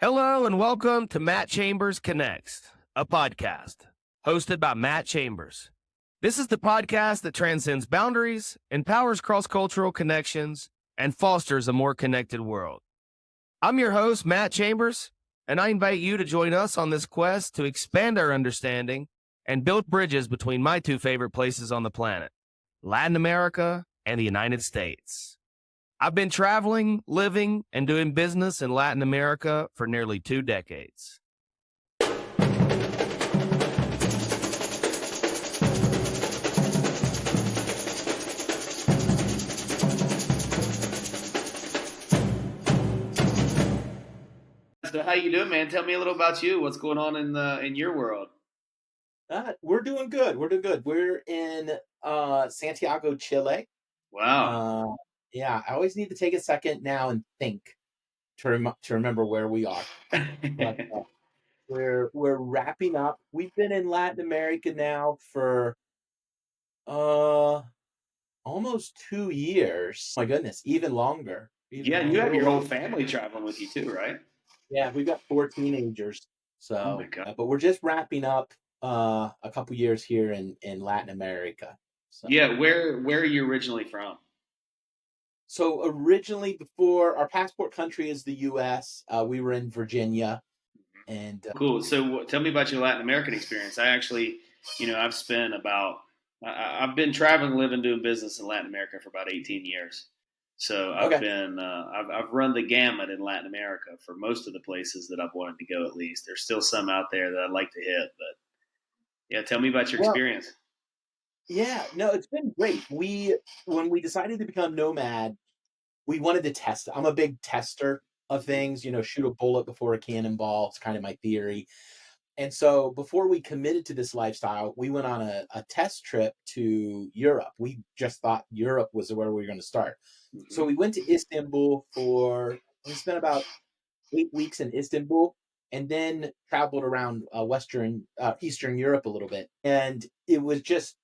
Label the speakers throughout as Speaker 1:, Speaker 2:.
Speaker 1: Hello and welcome to Matt Chambers Connects, a podcast hosted by Matt Chambers. This is the podcast that transcends boundaries, empowers cross-cultural connections, and fosters a more connected world. I'm your host, Matt Chambers, and I invite you to join us on this quest to expand our understanding and build bridges between my two favorite places on the planet, Latin America and the United States. I've been traveling, living, and doing business in Latin America for nearly 2 decades. So how you doing, man? Tell me a little about you. What's going on in your world?
Speaker 2: We're doing good. We're in Santiago, Chile.
Speaker 1: Wow.
Speaker 2: Yeah, I always need to take a second now and think to remember where we are. But we're wrapping up. We've been in Latin America now for almost 2 years. My goodness, even longer.
Speaker 1: Yeah, you have your whole family traveling with you too, right?
Speaker 2: Yeah, we've got 4 teenagers.
Speaker 1: Oh my
Speaker 2: So,
Speaker 1: God.
Speaker 2: but we're just wrapping up a couple years here in Latin America. So.
Speaker 1: Yeah, where are you originally from?
Speaker 2: So originally, before our passport country is the U.S., we were in Virginia, and
Speaker 1: Cool. So tell me about your Latin American experience. I actually, I've spent I've been traveling, living, doing business in Latin America for about 18 years. So
Speaker 2: okay,
Speaker 1: I've run the gamut in Latin America for most of the places that I've wanted to go. At least there's still some out there that I'd like to hit, but yeah, tell me about your
Speaker 2: well,
Speaker 1: experience.
Speaker 2: yeah, no, it's been great. When we decided to become nomad, we wanted to test. I'm a big tester of things. Shoot a bullet before a cannonball. It's kind of my theory. And so before we committed to this lifestyle, we went on a test trip to Europe. We just thought Europe was where we were going to start. So we went to Istanbul we spent about 8 weeks in Istanbul, and then traveled around Eastern Europe a little bit. And it was just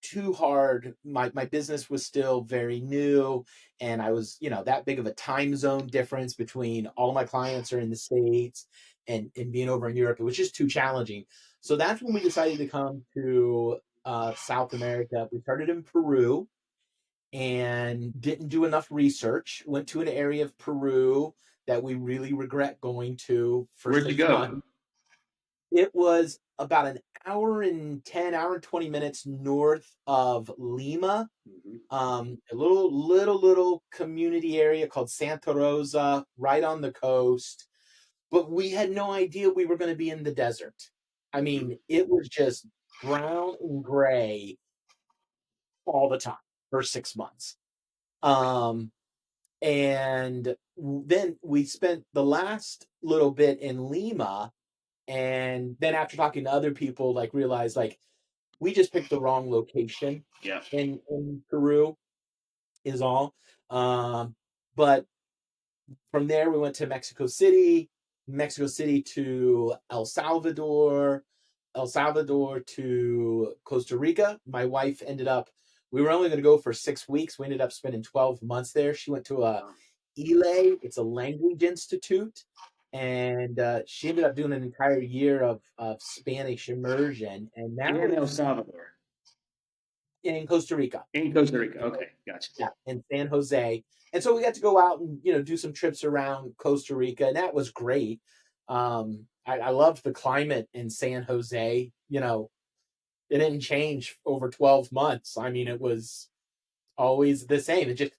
Speaker 2: too hard. My business was still very new, and I was, that big of a time zone difference between all my clients are in the States and being over in Europe. It was just too challenging. So that's when we decided to come to South America. We started in Peru and didn't do enough research. Went to an area of Peru that we really regret going to for
Speaker 1: Where'd you
Speaker 2: 6
Speaker 1: go?
Speaker 2: months. It was about an hour and 20 minutes north of Lima. A little community area called Santa Rosa, right on the coast. But we had no idea we were going to be in the desert. I mean, it was just brown and gray all the time for 6 months. Um, and then we spent the last little bit in Lima, and then after talking to other people, like realized like we just picked the wrong location.
Speaker 1: Yeah.
Speaker 2: In Peru is all. But from there we went to Mexico City to El Salvador, El Salvador to Costa Rica. My wife we were only going to go for 6 weeks. We ended up spending 12 months there. She went to a ILE, it's a language institute. And she ended up doing an entire year of Spanish immersion. And that
Speaker 1: In El
Speaker 2: was
Speaker 1: Salvador.
Speaker 2: in Costa Rica.
Speaker 1: In Costa Rica. Okay, gotcha.
Speaker 2: Yeah, in San Jose. And so we got to go out and, do some trips around Costa Rica, and that was great. I loved the climate in San Jose. It didn't change over 12 months. I mean, it was always the same. It just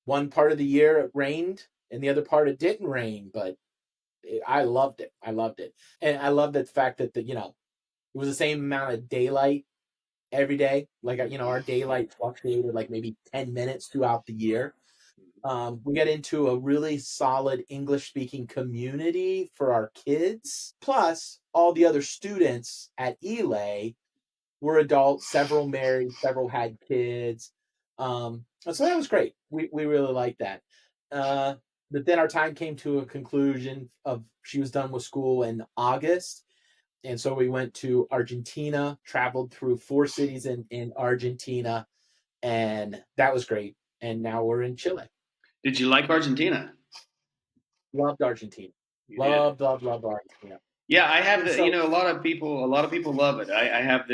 Speaker 2: one part of the year it rained and the other part it didn't rain, but I loved it. I loved it. And I loved the fact that it was the same amount of daylight every day. Like, our daylight fluctuated like maybe 10 minutes throughout the year. We got into a really solid English speaking community for our kids. Plus, all the other students at ILE were adults, several married, several had kids. And so that was great. We really liked that. But then our time came to a conclusion of she was done with school in August. And so we went to Argentina, traveled through 4 cities in Argentina, and that was great. And now we're in Chile.
Speaker 1: Did you like Argentina?
Speaker 2: Loved Argentina.
Speaker 3: Yeah.
Speaker 2: Love Argentina.
Speaker 3: Yeah, I have
Speaker 2: And
Speaker 3: the,
Speaker 2: so
Speaker 3: a lot of people love it. I have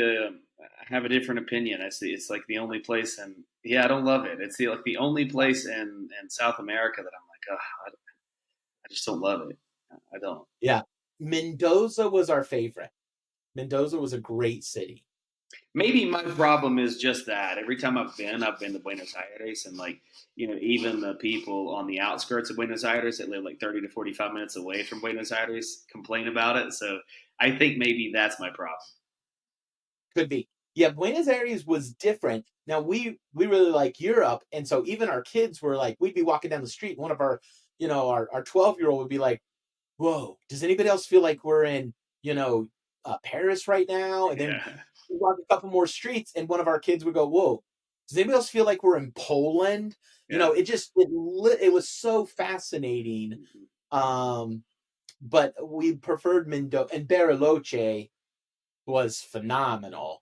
Speaker 3: a different opinion. I see it's like the only place, and yeah, I don't love it. It's like the only place in South America that I'm like, oh, I just don't love it. I don't.
Speaker 2: yeah, Mendoza was our favorite. Mendoza was a great city.
Speaker 3: Maybe my problem is just that every time I've been to Buenos Aires, and like, even the people on the outskirts of Buenos Aires that live like 30 to 45 minutes away from Buenos Aires complain about it. So I think maybe that's my problem.
Speaker 2: Could be. Yeah, Buenos Aires was different. Now we really like Europe, and so even our kids were like, we'd be walking down the street, and one of our, our 12-year-old would be like, "Whoa, does anybody else feel like we're in, you know, Paris right now?" And then
Speaker 3: Yeah,
Speaker 2: we walk a couple more streets, and one of our kids would go, "Whoa, does anybody else feel like we're in Poland?"
Speaker 3: yeah.
Speaker 2: It was so fascinating. Um, but we preferred Mendoza, and Bariloche was phenomenal.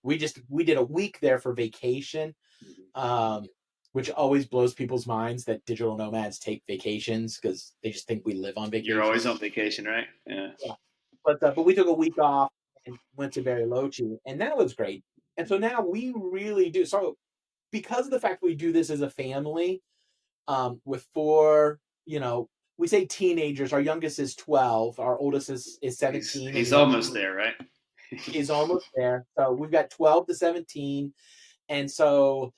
Speaker 2: We did a week there for vacation, um, which always blows people's minds that digital nomads take vacations because they just think we live on
Speaker 3: You're always
Speaker 2: vacation.
Speaker 3: on vacation, right? Yeah.
Speaker 2: Yeah. But we took a week off and went to Bariloche, and that was great. And so now we really do. So because of the fact we do this as a family, with four, we say teenagers. Our youngest is 12, our oldest is
Speaker 3: He's
Speaker 2: 17, and
Speaker 3: he's
Speaker 2: the youngest
Speaker 3: almost there, right?
Speaker 2: is almost there. So we've got 12 to 17. And so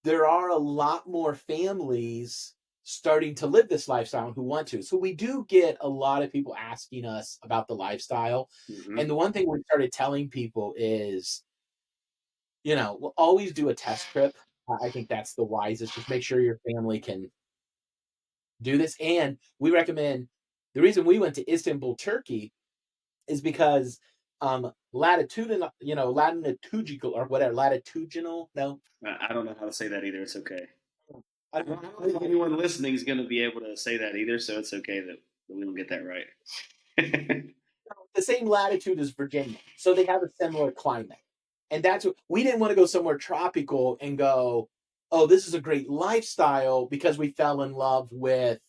Speaker 2: there are a lot more families starting to live this lifestyle who want to. So we do get a lot of people asking us about the lifestyle. And
Speaker 3: Hmm.
Speaker 2: the one thing we started telling people is, we'll always do a test trip. I think that's the wisest. Just make sure your family can do this. And we recommend the reason we went to Istanbul, Turkey, is because latitudinal, latitudinal or whatever, latitudinal. No,
Speaker 3: I don't know how to say that either. It's okay.
Speaker 2: I
Speaker 3: I
Speaker 2: don't
Speaker 3: don't
Speaker 2: know.
Speaker 3: think anyone listening is going to be able to say that either, so it's okay that we don't get that right.
Speaker 2: The same latitude as Virginia, so they have a similar climate, and that's what we didn't want to go somewhere tropical and go. Oh, this is a great lifestyle because we fell in love with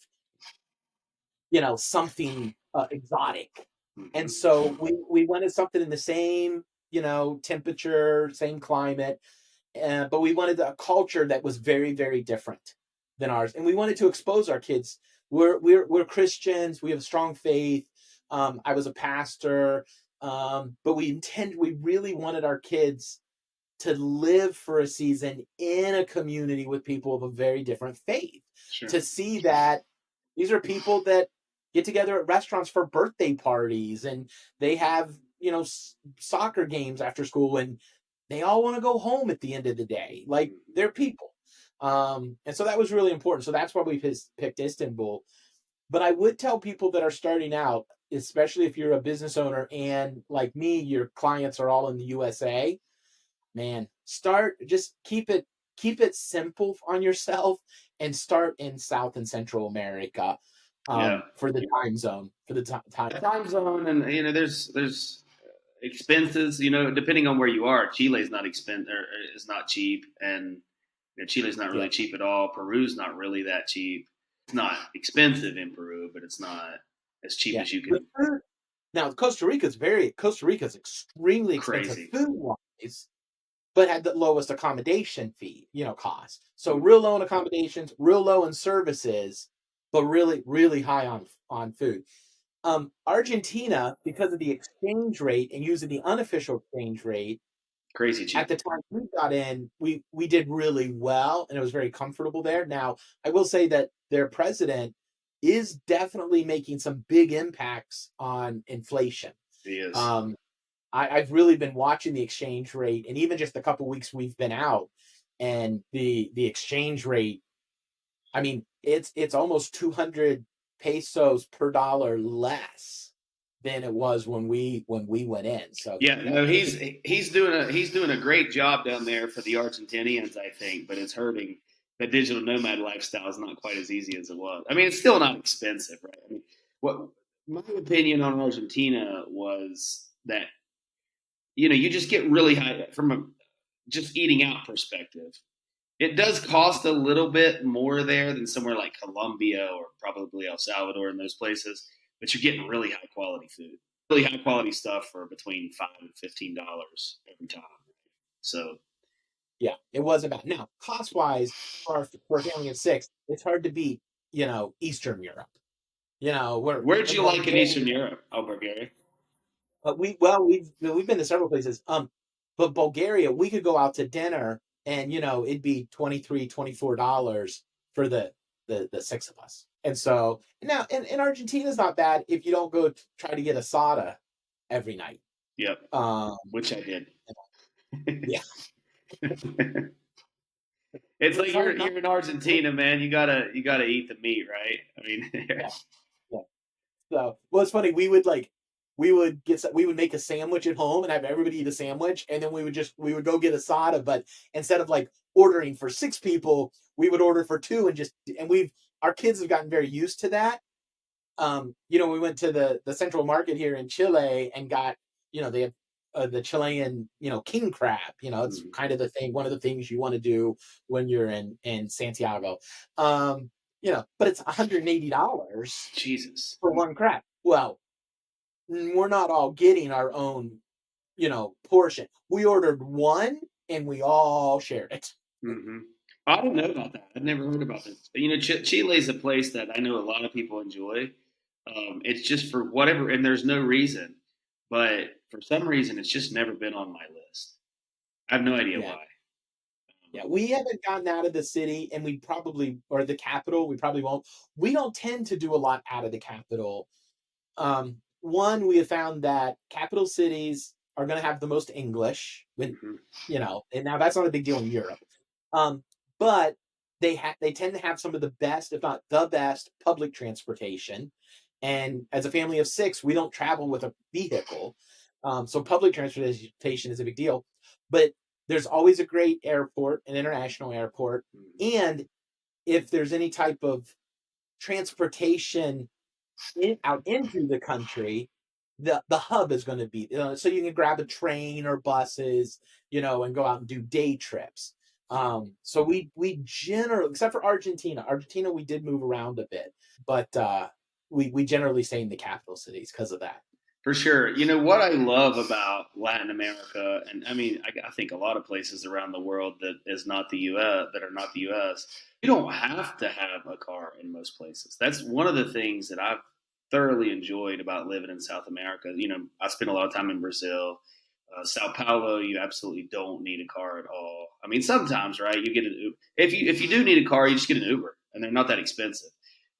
Speaker 2: something exotic, and
Speaker 3: Hmm.
Speaker 2: so we wanted something in the same temperature, same climate, but we wanted a culture that was very, very different than ours, and we wanted to expose our kids. We're Christians. We have a strong faith. I was a pastor, but we really wanted our kids to live for a season in a community with people of a very different faith,
Speaker 3: Sure.
Speaker 2: to see that these are people that get together at restaurants for birthday parties, and they have soccer games after school, and they all want to go home at the end of the day. Like,
Speaker 3: Hmm.
Speaker 2: they're people. And so that was really important. So that's why we picked Istanbul. But I would tell people that are starting out, especially if you're a business owner and like me, your clients are all in the USA, man, just keep it simple on yourself and start in South and Central America,
Speaker 3: Yeah.
Speaker 2: for the time zone, for the
Speaker 3: Time zone, and there's expenses. Depending on where you are, Chile's not or is not cheap, and Chile's not
Speaker 2: yeah.
Speaker 3: really cheap at all. Peru's not really that cheap. It's not expensive in Peru, but it's not as cheap
Speaker 2: Yeah.
Speaker 3: as you
Speaker 2: The
Speaker 3: can.
Speaker 2: food, now Costa Rica's extremely expensive
Speaker 3: Crazy.
Speaker 2: food wise, but had the lowest accommodation fee, cost. So
Speaker 3: Mhm.
Speaker 2: real low in accommodations, real low in services, but really, really high on food. Argentina, because of the exchange rate and using the unofficial exchange rate,
Speaker 3: Crazy
Speaker 2: at
Speaker 3: cheap.
Speaker 2: the time we got in, we did really well, and it was very comfortable there. Now, I will say that their president is definitely making some big impacts on inflation.
Speaker 3: It is.
Speaker 2: Um, I've really been watching the exchange rate, and even just the couple weeks we've been out, and the exchange rate. I mean, it's almost 200 pesos per dollar less than it was when we went in. So
Speaker 3: Yeah,
Speaker 2: that
Speaker 3: no, he's doing a great job down there for the Argentinians, I think, but it's hurting. The digital nomad lifestyle is not quite as easy as it was. I mean, it's still not expensive, right? I mean, what my opinion on Argentina was that you just get really high from a just eating out perspective. It does cost a little bit more there than somewhere like Colombia or probably El Salvador and those places, but you're getting really high quality food, really high quality stuff for between $5 and $15 every time. So
Speaker 2: Yeah, it was about now cost wise for a family of six. It's hard to beat, Eastern Europe. We're
Speaker 3: where'd
Speaker 2: in
Speaker 3: you like in
Speaker 2: Bulgaria.
Speaker 3: Eastern Europe? Oh, Bulgaria.
Speaker 2: But we've been to several places. But Bulgaria, we could go out to dinner and it'd be $23, $24 for the six of us. And so now in Argentina's not bad if you don't go try to get a soda every night.
Speaker 3: Yep,
Speaker 2: Um,
Speaker 3: which I did.
Speaker 2: yeah,
Speaker 3: It's like
Speaker 2: it's hard not.
Speaker 3: you're in Argentina, man. You gotta eat the meat, right? I mean,
Speaker 2: Yeah, yeah. So, well, it's funny. We would make a sandwich at home and have everybody eat a sandwich, and then we would go get a soda. But instead of like ordering for six people, we would order for two, and we've our kids have gotten very used to that. We went to the central market here in Chile and got, they have the Chilean, king crab. It's kind of the thing, one of the things you want to do when you're in Santiago. But it's $180
Speaker 3: Jesus.
Speaker 2: for one crab. Well, we're not all getting our own, portion. We ordered one and we all shared it.
Speaker 3: Mm-hmm. I don't know about that. I've never heard about this. But, Chile is a place that I know a lot of people enjoy. It's just for whatever, and there's no reason, but for some reason, it's just never been on my list. I have no idea
Speaker 2: Yeah.
Speaker 3: why.
Speaker 2: Yeah, we haven't gotten out of the city, and or the capital, we probably won't. We don't tend to do a lot out of the capital. One, we have found that capital cities are going to have the most English,
Speaker 3: Mhm.
Speaker 2: and now that's not a big deal in Europe. But they tend to have some of the best, if not the best, public transportation. And as a family of six, we don't travel with a vehicle, so public transportation is a big deal. But there's always a great airport, an international airport, and if there's any type of transportation out into the country, the hub is going to be, so you can grab a train or buses, and go out and do day trips. So we generally, except for Argentina, we did move around a bit, but we generally stay in the capital cities because of that.
Speaker 3: For sure. You know what I love about Latin America, and I mean, I think a lot of places around the world that is not the U.S. that are not the U.S. You don't have to have a car in most places. That's one of the things that I've thoroughly enjoyed about living in South America. I spent a lot of time in Brazil, Sao Paulo. You absolutely don't need a car at all. I mean, sometimes, right? You get an if you do need a car, you just get an Uber, and they're not that expensive.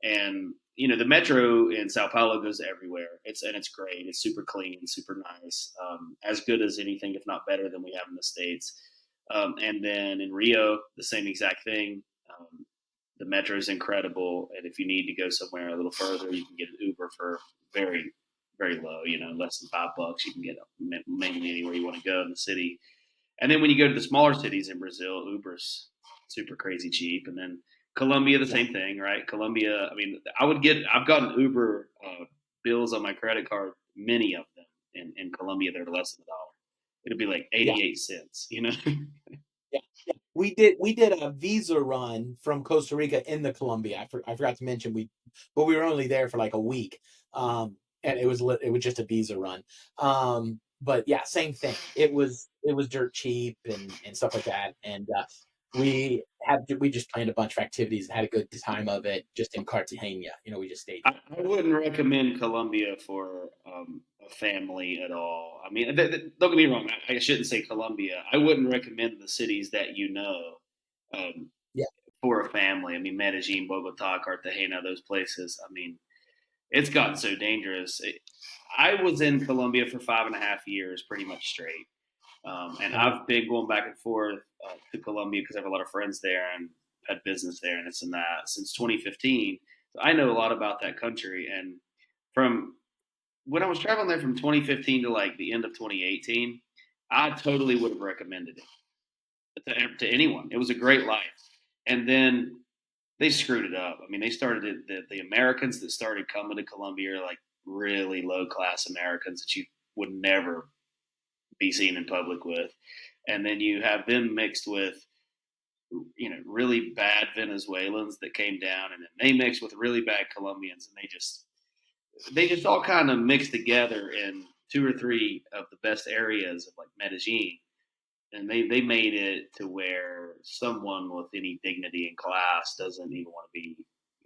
Speaker 3: And the metro in Sao Paulo goes everywhere. It's great. It's super clean, super nice, as good as anything, if not better than we have in the states. And then in Rio, the same exact thing. The metro is incredible, and if you need to go somewhere a little further, you can get an Uber for very, very low. Less than $5. You can get mainly anywhere you want to go in the city. And then when you go to the smaller cities in Brazil, Uber's super crazy cheap. And then Colombia, the
Speaker 2: Yeah,
Speaker 3: same thing, right? Colombia, I mean, I've gotten Uber bills on my credit card, many of them in Colombia that are less than $1. It'll be like
Speaker 2: yeah.
Speaker 3: 88 cents.
Speaker 2: Yeah, yeah. We did a visa run from Costa Rica into Colombia. I forgot to mention but we were only there for like a week, and it was just a visa run. But yeah, same thing. It was dirt cheap and stuff like that, and we just planned a bunch of activities and had a good time of it just in Cartagena. We just stayed there.
Speaker 3: I wouldn't recommend Colombia for a family at all. I mean, don't get me wrong. I shouldn't say Colombia. I wouldn't recommend the cities that um,
Speaker 2: Yeah,
Speaker 3: for a family. I mean, Medellin, Bogota, Cartagena, those places. I mean, it's gotten so dangerous. I was in Colombia for 5.5 years, pretty much straight, and
Speaker 2: uh-huh.
Speaker 3: I've been going back and forth to Colombia because I have a lot of friends there and had business there and this and that since 2015. So I know a lot about that country, and from when I was traveling there from 2015 to like the end of 2018, I totally would have recommended it to anyone. It was a great life, and then they screwed it up. I mean, they started the Americans that started coming to Colombia are like really low class Americans that you would never be seen in public with, and then you have them mixed with really bad Venezuelans that came down, and then they mixed with really bad Colombians, and they just all kind of mixed together in two or three of the best areas of like Medellin, and they made it to where someone with any dignity in class doesn't even want to be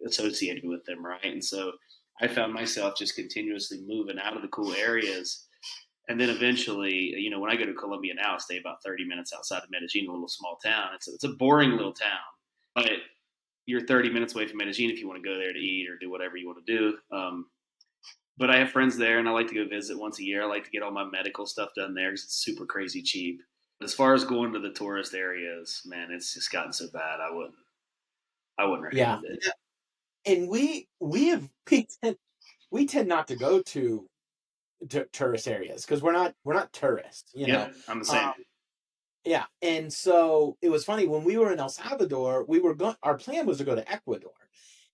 Speaker 3: associated with them, right? And so I found myself just continuously moving out of the cool areas. And then eventually, when I go to Colombia now, I stay about 30 minutes outside of Medellin, a little small town. It's a boring little town, but you're 30 minutes away from Medellin if you want to go there to eat or do whatever you want to do. But I have friends there, and I like to go visit once a year. I like to get all my medical stuff done there because it's super crazy cheap. But as far as going to the tourist areas, man, it's just gotten so bad. I wouldn't
Speaker 2: Yeah.
Speaker 3: recommend it.
Speaker 2: And we tend not to go to tourist areas because we're not tourists,
Speaker 3: Yep, I'm the
Speaker 2: Um,
Speaker 3: same.
Speaker 2: yeah. And so it was funny when we were in El Salvador, our plan was to go to Ecuador,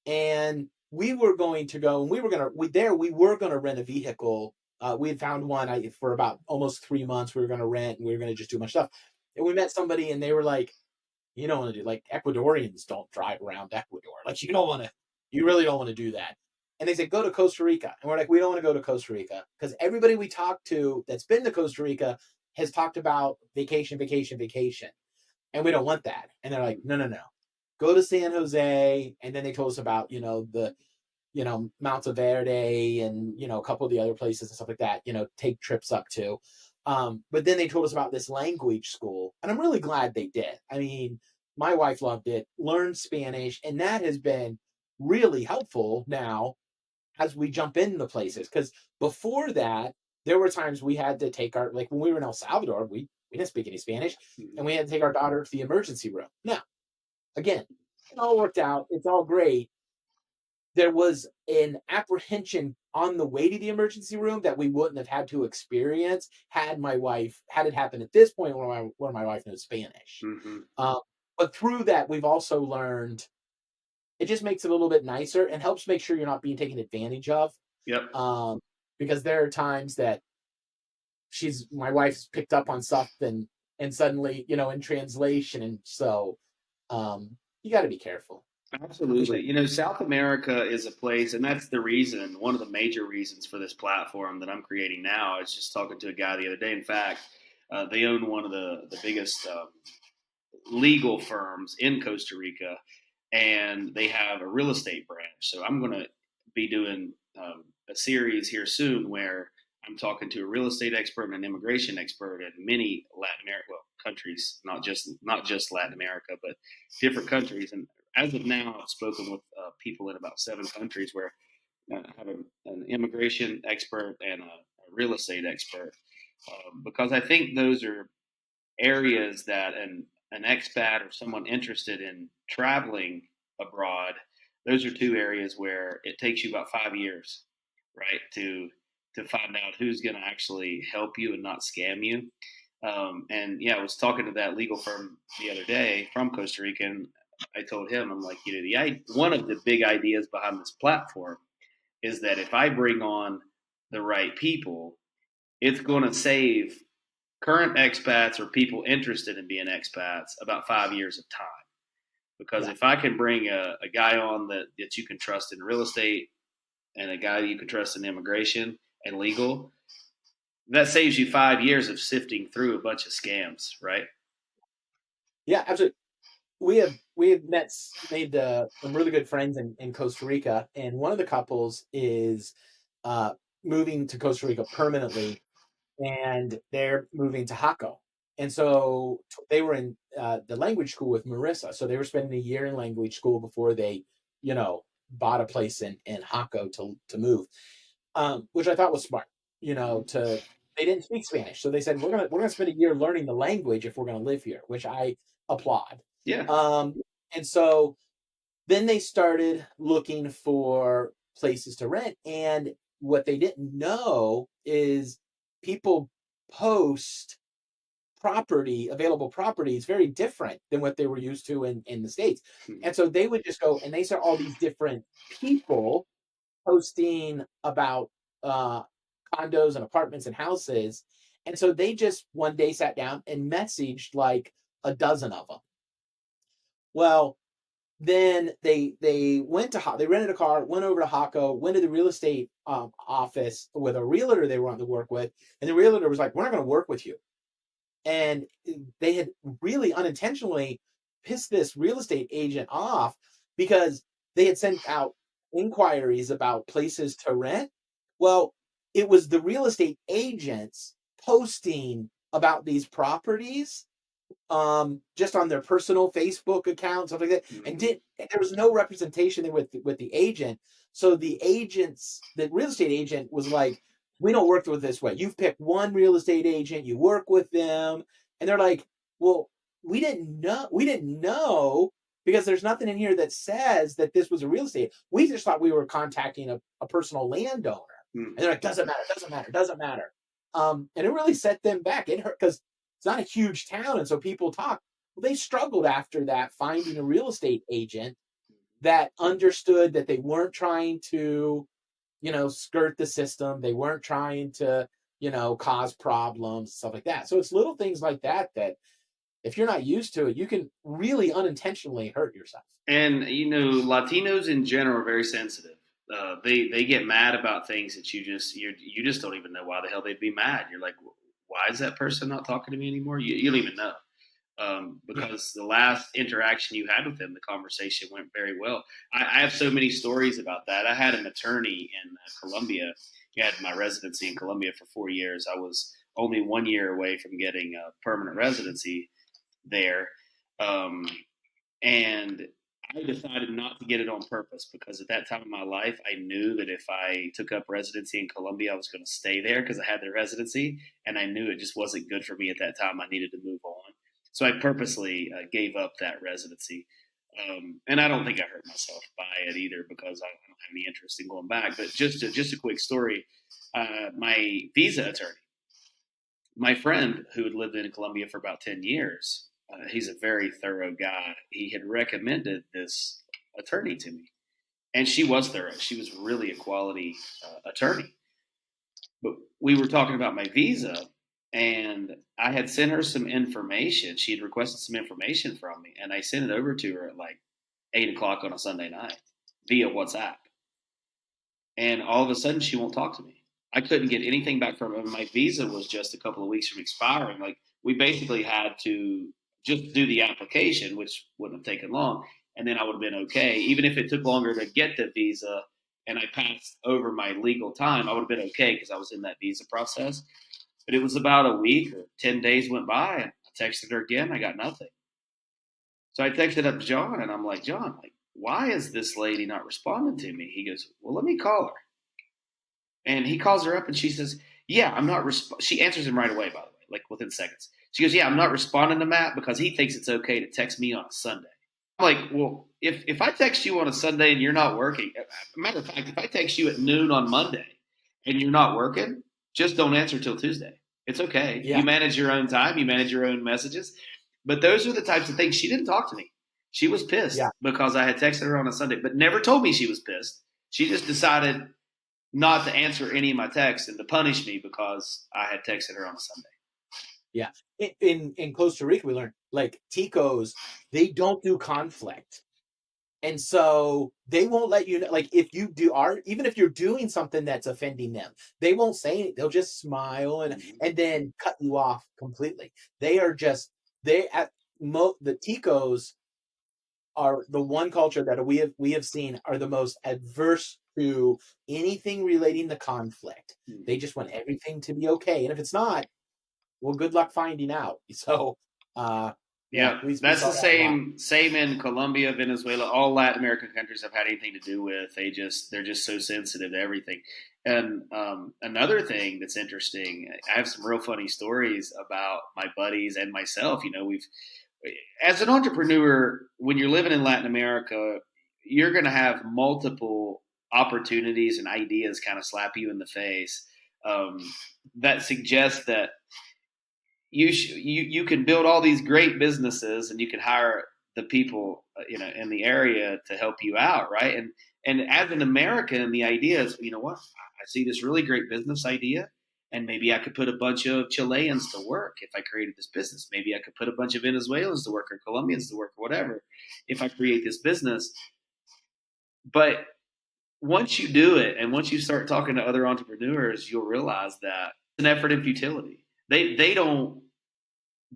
Speaker 2: and we were going to go, and we were gonna rent a vehicle. We had found one for about almost 3 months. We were gonna rent, and we were gonna just do a bunch of stuff. And we met somebody, and they were like, "You don't want to do like Ecuadorians don't drive around Ecuador. Like you really don't want to do that." And they said, "Go to Costa Rica," and we're like, "We don't want to go to Costa Rica because everybody we talked to that's been to Costa Rica has talked about vacation, vacation, vacation, and we don't want that." And they're like, "No, no, no, go to San Jose." And then they told us about the Monteverde and a couple of the other places and stuff like that. Take trips up to. But then they told us about this language school, and I'm really glad they did. I mean, my wife loved it, learned Spanish, and that has been really helpful now as we jump into places. Because before that, there were times we had to take like when we were in El Salvador, we didn't speak any Spanish, and we had to take our daughter to the emergency room. Now, again, it all worked out. It's all great. There was an apprehension on the way to the emergency room that we wouldn't have had to experience had it happened at this point when my wife knows Spanish.
Speaker 3: Mm-hmm.
Speaker 2: Um, but through that, we've also learned it just makes it a little bit nicer and helps make sure you're not being taken advantage of.
Speaker 3: Yep.
Speaker 2: Um, because there are times that my wife's picked up on stuff and suddenly, in translation. And so you got to be careful for sure.
Speaker 3: Absolutely. South America is a place, and that's one of the major reasons for this platform that I'm creating now. I was just talking to a guy the other day. In fact, they own one of the biggest legal firms in Costa Rica, and they have a real estate branch. So I'm going to be doing a series here soon where I'm talking to a real estate expert and an immigration expert in many Latin America countries, not just Latin America, but different countries. And as of now, I've spoken with people in about 7 countries where I have an immigration expert and a real estate expert, because I think those are areas that an expat or someone interested in traveling abroad, those are two areas where it takes you about 5 years, right, to find out who's going to actually help you and not scam you. And yeah, I was talking to that legal firm the other day from Costa Rica, and I told him, I'm like, one of the big ideas behind this platform is that if I bring on the right people, it's going to save current expats or people interested in being expats about 5 years of time. Because
Speaker 2: Yeah.
Speaker 3: if I can bring a guy on that you can trust in real estate and a guy you can trust in immigration and legal, that saves you 5 years of sifting through a bunch of scams, right?
Speaker 2: Yeah, absolutely. We have made some really good friends in Costa Rica, and one of the couples is uh, moving to Costa Rica permanently, and they're moving to Jaco. And so they were in the language school with Marissa. So they were spending a year in language school before they, bought a place in Jaco to move, which I thought was smart. They didn't speak Spanish, so they said we're gonna spend a year learning the language if we're gonna live here, which I applaud.
Speaker 3: Yeah.
Speaker 2: Um, and so then they started looking for places to rent, and what they didn't know is people post available properties very different than what they were used to in the States. And so they would just go and they saw all these different people posting about uh, condos and apartments and houses. And so they just one day sat down and messaged like a dozen of them. Well, then they went to they rented a car, went over to Hako, went to the real estate office with a realtor they wanted to work with, and the realtor was like, "We're not going to work with you." And they had really unintentionally pissed this real estate agent off because they had sent out inquiries about places to rent. Well, it was the real estate agents posting about these properties just on their personal Facebook account, stuff like that, and there was no representation there with the agent. So the real estate agent was like, "We don't work with this way. You've picked one real estate agent, you work with them," and they're like, "Well, we didn't know because there's nothing in here that says that this was a real estate. We just thought we were contacting a personal landowner." And they're like, "Doesn't matter, doesn't matter, doesn't matter." And it really set them back. It hurt because it's not a huge town, and so people talk. Well, they struggled after that finding a real estate agent that understood that they weren't trying to, skirt the system. They weren't trying to, cause problems, stuff like that. So it's little things like that that if you're not used to it, you can really unintentionally hurt yourself.
Speaker 3: And Latinos in general are very sensitive. They get mad about things that you just don't even know why the hell they'd be mad. You're like, why is that person not talking to me anymore? You don't even know. Because the last interaction you had with them, the conversation went very well. I have so many stories about that. I had an attorney in Colombia. He had my residency in Colombia for 4 years. I was only 1 year away from getting a permanent residency there. And I decided not to get it on purpose because at that time in my life, I knew that if I took up residency in Colombia, I was going to stay there because I had the residency. And I knew it just wasn't good for me at that time. I needed to move on. So I purposely gave up that residency. And I don't think I hurt myself by it either because I don't have any interest in going back. But just a quick story. My visa attorney, my friend who had lived in Colombia for about 10 years, he's a very thorough guy. He had recommended this attorney to me. And she was thorough. She was really a quality attorney. But we were talking about my visa, and I had sent her some information. She had requested some information from me, and I sent it over to her at like 8 o'clock on a Sunday night via WhatsApp. And all of a sudden, she won't talk to me. I couldn't get anything back from her. My visa was just a couple of weeks from expiring. Like we basically had to just do the application, which wouldn't have taken long, and then I would have been okay. Even if it took longer to get the visa and I passed over my legal time, I would have been okay because I was in that visa process. But it was about a week or 10 days went by. And I texted her again. I got nothing. So I texted up John and I'm like, John, like, why is this lady not responding to me? He goes, well, let me call her. And he calls her up and she says, yeah, I'm not. She answers him right away, by the way, like within seconds. She goes, yeah, I'm not responding to Matt because he thinks it's okay to text me on a Sunday. I'm like, well, if I text you on a Sunday and you're not working, matter of fact, if I text you at noon on Monday and you're not working, just don't answer till Tuesday. It's okay.
Speaker 2: Yeah.
Speaker 3: You manage your own time. You manage your own messages. But those are the types of things. She didn't talk to me. She was pissed because I had texted her on a Sunday, but never told me she was pissed. She just decided not to answer any of my texts and to punish me because I had texted her on a Sunday.
Speaker 2: Yeah. In Costa Rica, we learned like Ticos, they don't do conflict. And so they won't let you know, like if you even if you're doing something that's offending them, they won't say anything. They'll just smile and then cut you off completely. They are just, the Ticos are the one culture that we have seen are the most adverse to anything relating to conflict. They just want everything to be okay. And if it's not, well, good luck finding out. So,
Speaker 3: that's the same in Colombia, Venezuela. All Latin American countries have had anything to do with. They're just so sensitive to everything. And another thing that's interesting, I have some real funny stories about my buddies and myself. We've, as an entrepreneur, when you're living in Latin America, you're going to have multiple opportunities and ideas kind of slap you in the face that suggest that you can build all these great businesses and you can hire the people in the area to help you out, right? And as an American, the idea is, what, I see this really great business idea And maybe I could put a bunch of Chileans to work if I created this business. Maybe I could put a bunch of Venezuelans to work or Colombians to work or whatever if I create this business. But once you do it and once you start talking to other entrepreneurs, you'll realize that it's an effort in futility. They don't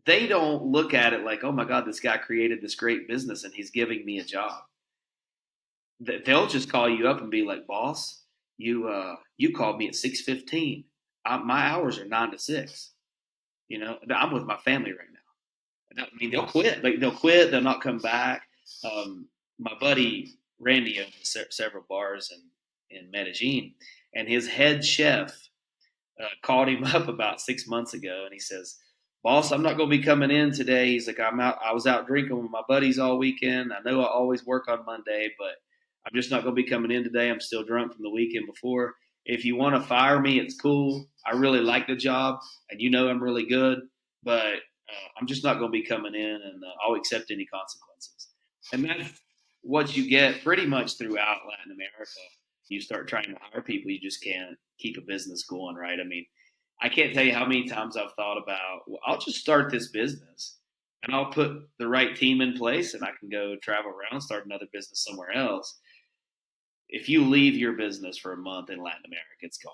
Speaker 3: look at it like, oh my God, this guy created this great business and he's giving me a job. They'll just call you up and be like, boss, you called me at 6:15. My hours are 9 to 6. I'm with my family right now. I mean, they'll quit. They'll quit. They'll not come back. My buddy Randy owns several bars in Medellin, and his head chef called him up about 6 months ago, and he says, "Boss, I'm not going to be coming in today." He's like, "I'm out. I was out drinking with my buddies all weekend. I know I always work on Monday, but I'm just not going to be coming in today. I'm still drunk from the weekend before. If you want to fire me, it's cool. I really like the job, and I'm really good, but I'm just not going to be coming in, and I'll accept any consequences." And that's what you get pretty much throughout Latin America. You start trying to hire people, you just can't keep a business going, right? I mean, I can't tell you how many times I've thought about, well, I'll just start this business and I'll put the right team in place and I can go travel around, start another business somewhere else. If you leave your business for a month in Latin America, it's gone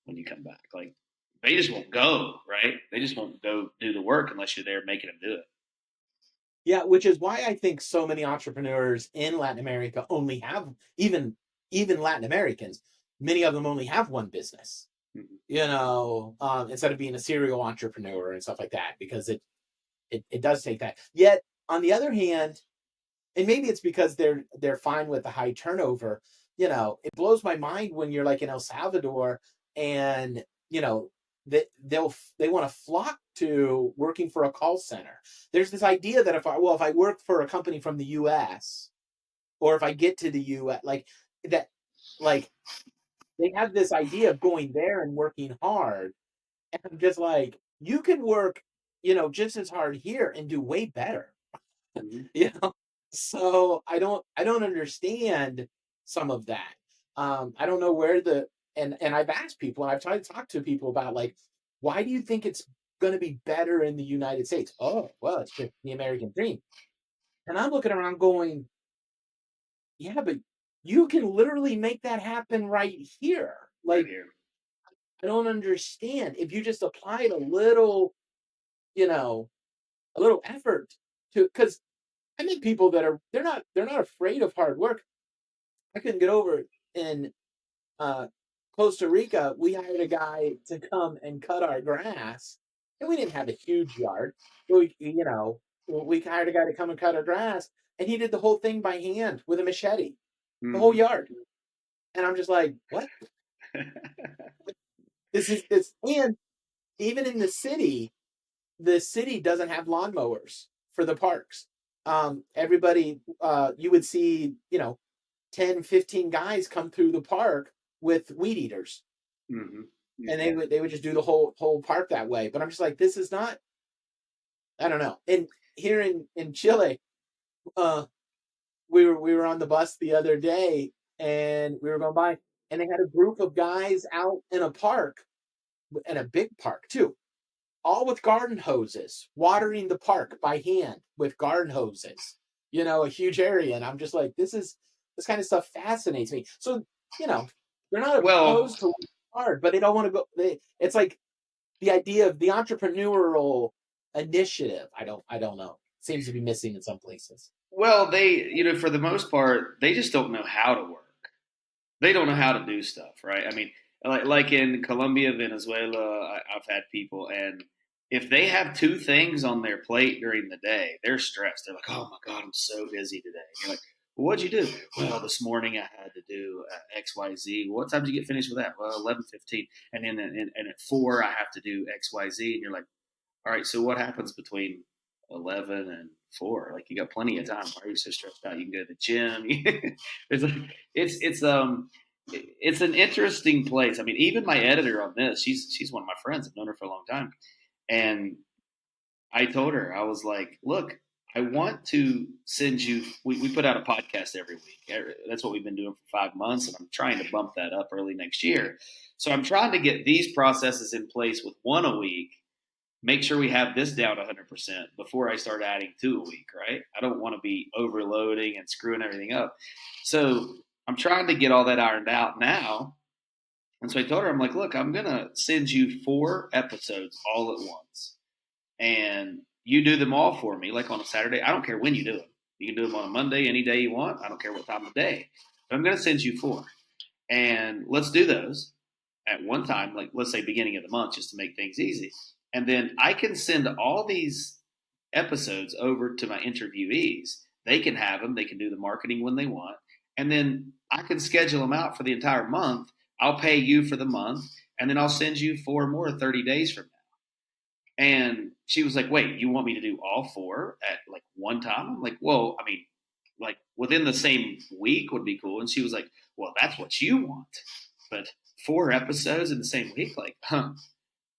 Speaker 3: when you come back. Like, they just won't go, right? They just won't go do the work unless you're there making them do it.
Speaker 2: Yeah, which is why I think so many entrepreneurs in Latin America only have, even Latin Americans, many of them only have one business. Instead of being a serial entrepreneur and stuff like that, because it does take that. Yet on the other hand, and maybe it's because they're fine with the high turnover, it blows my mind when you're like in El Salvador and they want to flock to working for a call center. There's this idea that if I work for a company from the US, or if I get to the US, like that, like they have this idea of going there and working hard. And I'm just like, you can work, just as hard here and do way better. Mm-hmm. So I don't understand some of that. I don't know where and I've asked people and I've tried to talk to people about, like, why do you think it's going to be better in the United States? Oh, well, it's just the American dream. And I'm looking around going, yeah, but you can literally make that happen right here. Like,
Speaker 3: Right here.
Speaker 2: I don't understand. If you just applied a little effort to, because I meet people that they're not afraid of hard work. I couldn't get over it. In Costa Rica, we hired a guy to come and cut our grass, and we didn't have a huge yard. We hired a guy to come and cut our grass, and he did the whole thing by hand with a machete, the whole yard. And I'm just like, what? This is this, and even in the city doesn't have lawnmowers for the parks. Everybody, you would see, 10, 15 guys come through the park with weed eaters. Mm-hmm. And they would just do the whole park that way. But I'm just like, this is not, I don't know. And here in Chile, we were on the bus the other day and we were going by, and they had a group of guys out in a park, in a big park too, all with garden hoses, watering the park by hand with garden hoses, a huge area. And I'm just like, this kind of stuff fascinates me. So, they're not opposed to working hard, but they don't want to go. It's like the idea of the entrepreneurial initiative. I don't know. Seems to be missing in some places.
Speaker 3: Well, they, for the most part, they just don't know how to work. They don't know how to do stuff, right? I mean, like in Colombia, Venezuela, I've had people, and if they have two things on their plate during the day, they're stressed. They're like, "Oh my God, I'm so busy today." And you're like, "Well, what'd you do?" "Well, this morning I had to do X, Y, Z." "Well, what time did you get finished with that?" "Well, 11:15." And then and at 4 I have to do X, Y, Z. And you're like, "All right, so what happens between 11 and 4? Like, you got plenty of time. Why are you so stressed out? You can go to the gym." It's an interesting place. I mean, even my editor on this, she's one of my friends. I've known her for a long time. And I told her, I was like, look, I want to send you. We put out a podcast every week. That's what we've been doing for 5 months, and I'm trying to bump that up early next year. So I'm trying to get these processes in place with one a week. Make sure we have this down 100% before I start adding two a week. Right? I don't want to be overloading and screwing everything up. So I'm trying to get all that ironed out now. And so I told her, I'm like, look, I'm gonna send you 4 episodes all at once, and you do them all for me, like on a Saturday. I don't care when you do them. You can do them on a Monday, any day you want. I don't care what time of day. But I'm going to send you 4. And let's do those at one time, like let's say beginning of the month, just to make things easy. And then I can send all these episodes over to my interviewees. They can have them. They can do the marketing when they want. And then I can schedule them out for the entire month. I'll pay you for the month. And then I'll send you 4 more 30 days from now. And she was like, wait, you want me to do all 4 at like one time? I'm like, well, I mean, like within the same week would be cool. And she was like, well, that's what you want. But 4 episodes in the same week? Like, huh.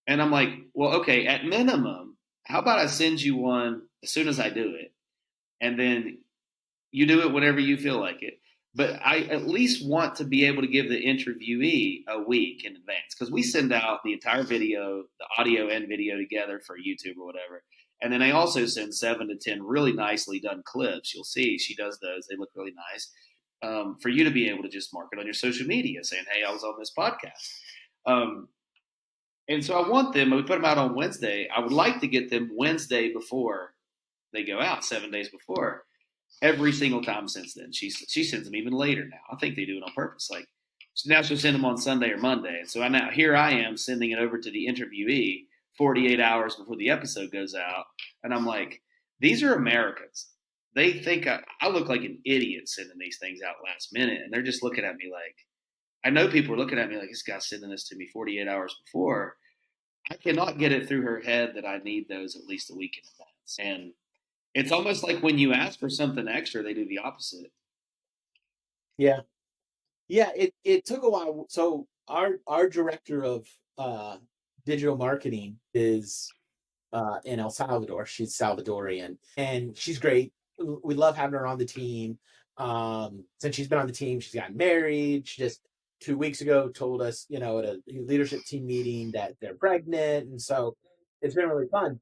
Speaker 3: And I'm like, well, okay, at minimum, how about I send you one as soon as I do it? And then you do it whenever you feel like it. But I at least want to be able to give the interviewee a week in advance, because we send out the entire video, the audio and video together for YouTube or whatever. And then I also send 7 to 10 really nicely done clips. You'll see she does those. They look really nice, for you to be able to just market on your social media saying, hey, I was on this podcast. And so I want them, we put them out on Wednesday. I would like to get them Wednesday before they go out, 7 days before. Every single time since then, she sends them even later now. I think they do it on purpose. Like now she'll send them on Sunday or Monday, and so now here I am sending it over to the interviewee 48 hours before the episode goes out, and I'm like, these are Americans. They think I look like an idiot sending these things out last minute, and they're just looking at me like, I know people are looking at me like, this guy's sending this to me 48 hours before. I cannot get it through her head that I need those at least a week in advance, and it's almost like when you ask for something extra, they do the opposite.
Speaker 2: Yeah. Yeah, it took a while. So our director of digital marketing is in El Salvador. She's Salvadorian, and she's great. We love having her on the team. Since she's been on the team, she's gotten married. She just 2 weeks ago told us, at a leadership team meeting that they're pregnant, and so it's been really fun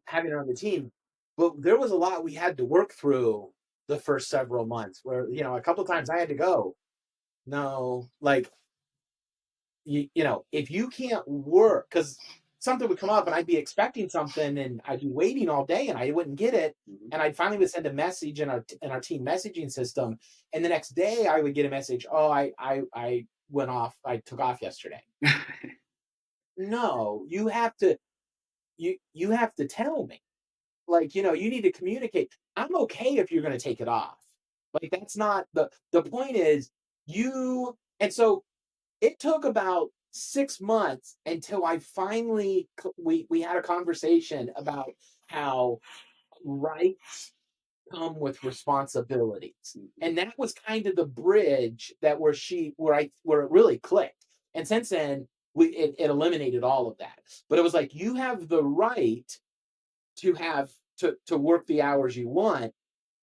Speaker 2: having her on the team. But there was a lot we had to work through the first several months where, a couple of times I had to go, no, like, if you can't work, because something would come up and I'd be expecting something and I'd be waiting all day and I wouldn't get it.
Speaker 3: Mm-hmm.
Speaker 2: And I'd finally would send a message in our team messaging system. And the next day I would get a message, oh, I went off, I took off yesterday. No, you have to tell me. Like, you need to communicate. I'm okay if you're going to take it off. Like, that's not the point is and so it took about 6 months until I finally, we had a conversation about how rights come with responsibilities. And that was kind of the bridge where it really clicked. And since then, it eliminated all of that. But it was like, you have the right to work the hours you want.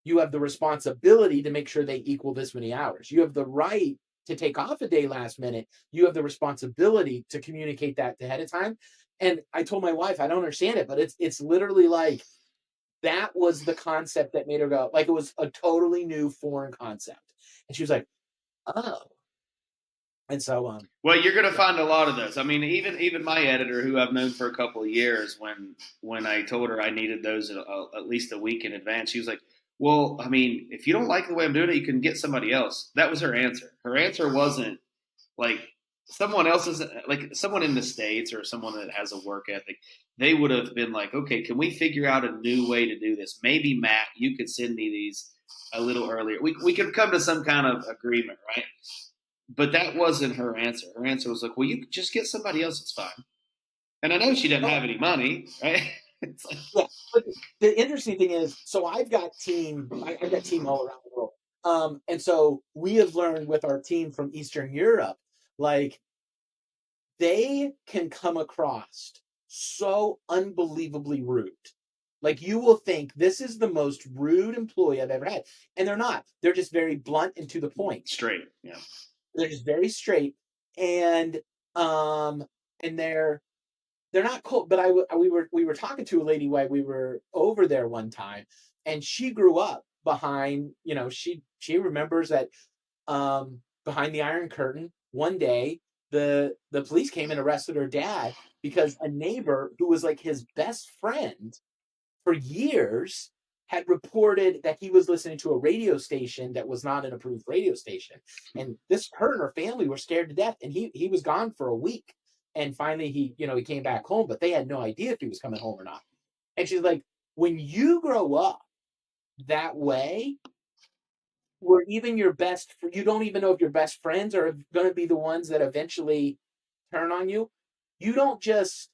Speaker 2: You have the responsibility to make sure they equal this many hours. You have the right to take off a day last minute. You have the responsibility to communicate that ahead of time. And I told my wife, I don't understand it, but it's literally like, that was the concept that made her go, like, it was a totally new foreign concept. And she was like, oh. And so,
Speaker 3: well, you're going to find a lot of those. I mean, even my editor, who I've known for a couple of years, when I told her I needed those at least a week in advance, she was like, well, I mean, if you don't like the way I'm doing it, you can get somebody else. That was her answer. Her answer wasn't like someone else's, like someone in the States or someone that has a work ethic. They would have been like, okay, can we figure out a new way to do this? Maybe, Matt, you could send me these a little earlier. We could come to some kind of agreement, right? But that wasn't her answer. Her answer was like, well, you just get somebody else. It's fine. And I know she doesn't have any money, right? It's like,
Speaker 2: yeah. But the interesting thing is, so I've got team all around the world. And so we have learned with our team from Eastern Europe, like, they can come across so unbelievably rude. Like, you will think this is the most rude employee I've ever had. And they're not. They're just very blunt and to the point.
Speaker 3: Straight. Yeah.
Speaker 2: They're just very straight. And um and they're not cold, but we were talking to a lady while we were over there one time, and she grew up behind, she remembers that behind the Iron Curtain, one day the police came and arrested her dad because a neighbor who was like his best friend for years had reported that he was listening to a radio station that was not an approved radio station. And her and her family were scared to death. And he was gone for a week. And finally he came back home, but they had no idea if he was coming home or not. And she's like, when you grow up that way, where even you don't even know if your best friends are going to be the ones that eventually turn on you, you don't just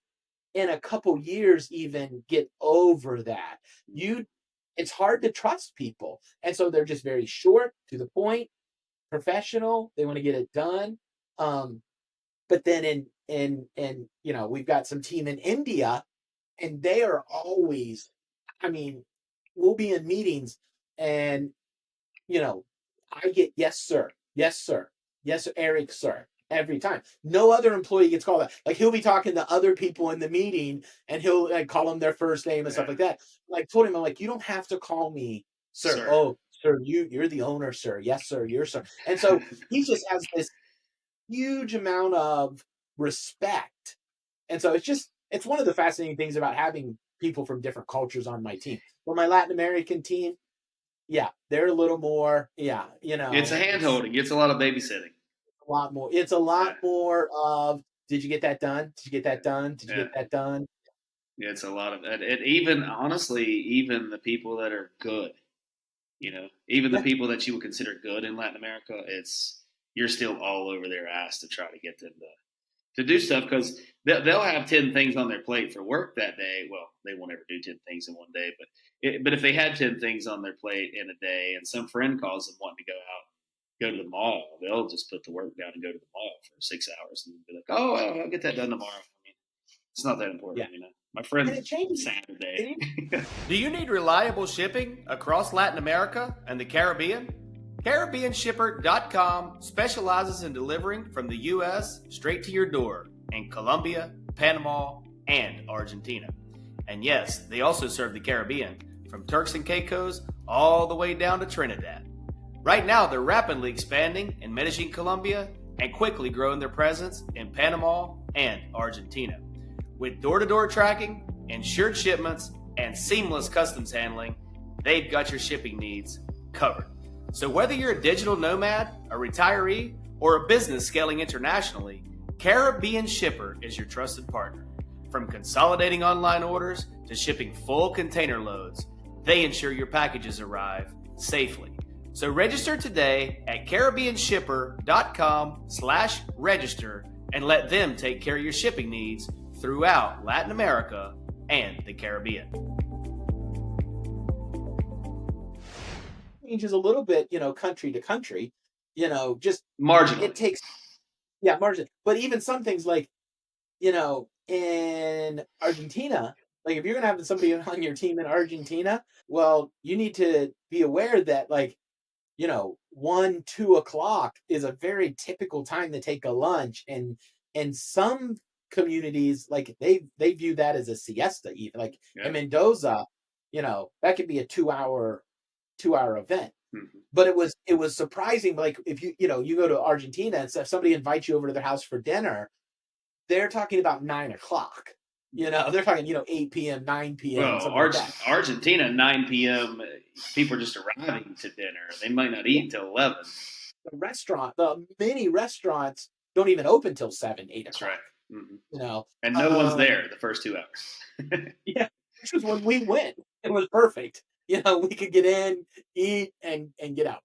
Speaker 2: in a couple years even get over that. It's hard to trust people. And so they're just very short, to the point, professional. They want to get it done. But then we've got some team in India, and they are always, I mean, we'll be in meetings and I get yes, sir. Yes, sir. Yes, sir. Eric, sir. Every time. No other employee gets called that. Like, he'll be talking to other people in the meeting and he'll like call them their first name and stuff like that. Like, told him, I'm like, you don't have to call me sir. Oh, sir, you're the owner, sir. Yes, sir. You're sir. And so he just has this huge amount of respect. And so it's one of the fascinating things about having people from different cultures on my team. For my Latin American team, yeah, they're a little more,
Speaker 3: It's a hand holding. It's a lot of babysitting.
Speaker 2: A lot more. It's a lot more of, did you get that done? Did you get that done? Did you get that done?
Speaker 3: Yeah, it's a lot of that. And even, honestly, even the people that are good, even the people that you would consider good in Latin America, you're still all over their ass to try to get them to do stuff, because they'll have 10 things on their plate for work that day. Well, they won't ever do 10 things in one day, but if they had 10 things on their plate in a day and some friend calls them wanting to go to the mall, they'll just put the work down and go to the mall for 6 hours and be like, oh, I'll get that done tomorrow. I mean, it's not that important, My friend Saturday.
Speaker 1: Do you need reliable shipping across Latin America and the Caribbean? CaribbeanShipper.com specializes in delivering from the U.S. straight to your door in Colombia, Panama, and Argentina. And yes, they also serve the Caribbean, from Turks and Caicos all the way down to Trinidad. Right now, they're rapidly expanding in Medellin, Colombia, and quickly growing their presence in Panama and Argentina. With door-to-door tracking, insured shipments, and seamless customs handling, they've got your shipping needs covered. So whether you're a digital nomad, a retiree, or a business scaling internationally, Caribbean Shipper is your trusted partner. From consolidating online orders to shipping full container loads, they ensure your packages arrive safely. So register today at CaribbeanShipper.com/register and let them take care of your shipping needs throughout Latin America and the Caribbean.
Speaker 2: Changes a little bit, country to country, just
Speaker 3: marginally.
Speaker 2: It takes, margin. But even some things like, in Argentina, like if you're going to have somebody on your team in Argentina, well, you need to be aware that 1, 2 o'clock is a very typical time to take a lunch. And some communities, like they view that as a siesta, even in Mendoza, that could be a 2-hour event.
Speaker 3: Mm-hmm.
Speaker 2: But it was surprising. Like if you go to Argentina and if somebody invites you over to their house for dinner, they're talking about 9 o'clock. They're talking 8 p.m., 9 p.m.
Speaker 3: Well, Argentina, 9 p.m. People are just arriving to dinner. They might not eat until 11.
Speaker 2: The many restaurants don't even open till 7, 8 o'clock.
Speaker 3: That's right. Mm-hmm.
Speaker 2: And
Speaker 3: no one's there the first 2 hours.
Speaker 2: Yeah, which was when we went. It was perfect. We could get in, eat, and get out.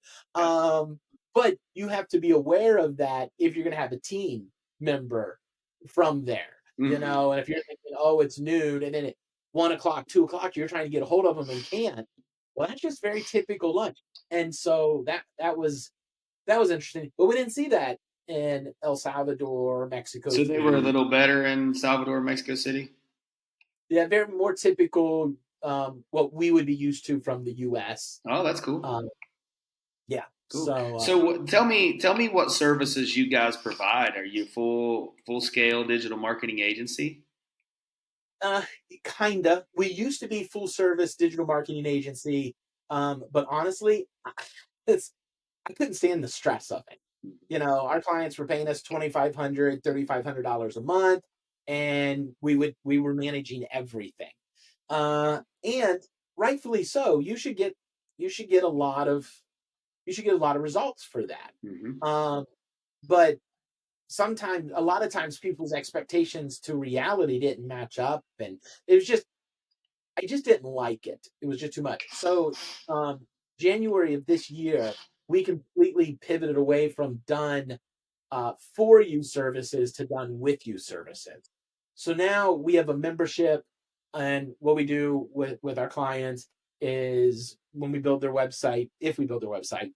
Speaker 2: But you have to be aware of that if you're going to have a team member from there.
Speaker 3: Mm-hmm.
Speaker 2: And if you're thinking, oh, it's noon, and then at 1 o'clock, 2 o'clock, you're trying to get a hold of them and can't. Well, that's just very typical lunch. And so that was interesting. But we didn't see that in El Salvador, Mexico.
Speaker 3: So they were a little better in Salvador, Mexico City?
Speaker 2: Yeah, very more typical what we would be used to from the US.
Speaker 3: Oh, that's cool.
Speaker 2: Yeah.
Speaker 3: Cool.
Speaker 2: So
Speaker 3: So tell me what services you guys provide. Are you full scale digital marketing agency?
Speaker 2: uh, kinda. We used to be full service digital marketing agency, but honestly, it's I couldn't stand the stress of it. You know, our clients were paying us $2,500, $3,500 a month, and we were managing everything. And rightfully so. You should get a lot of results for that.
Speaker 3: Mm-hmm.
Speaker 2: Um, but sometimes, a lot of times, people's expectations to reality didn't match up, and it was just I just didn't like it. It was just too much. So, January of this year, we completely pivoted away from done for you services to done with you services. So now we have a membership, and what we do with our clients is when we build their website, if we build their website,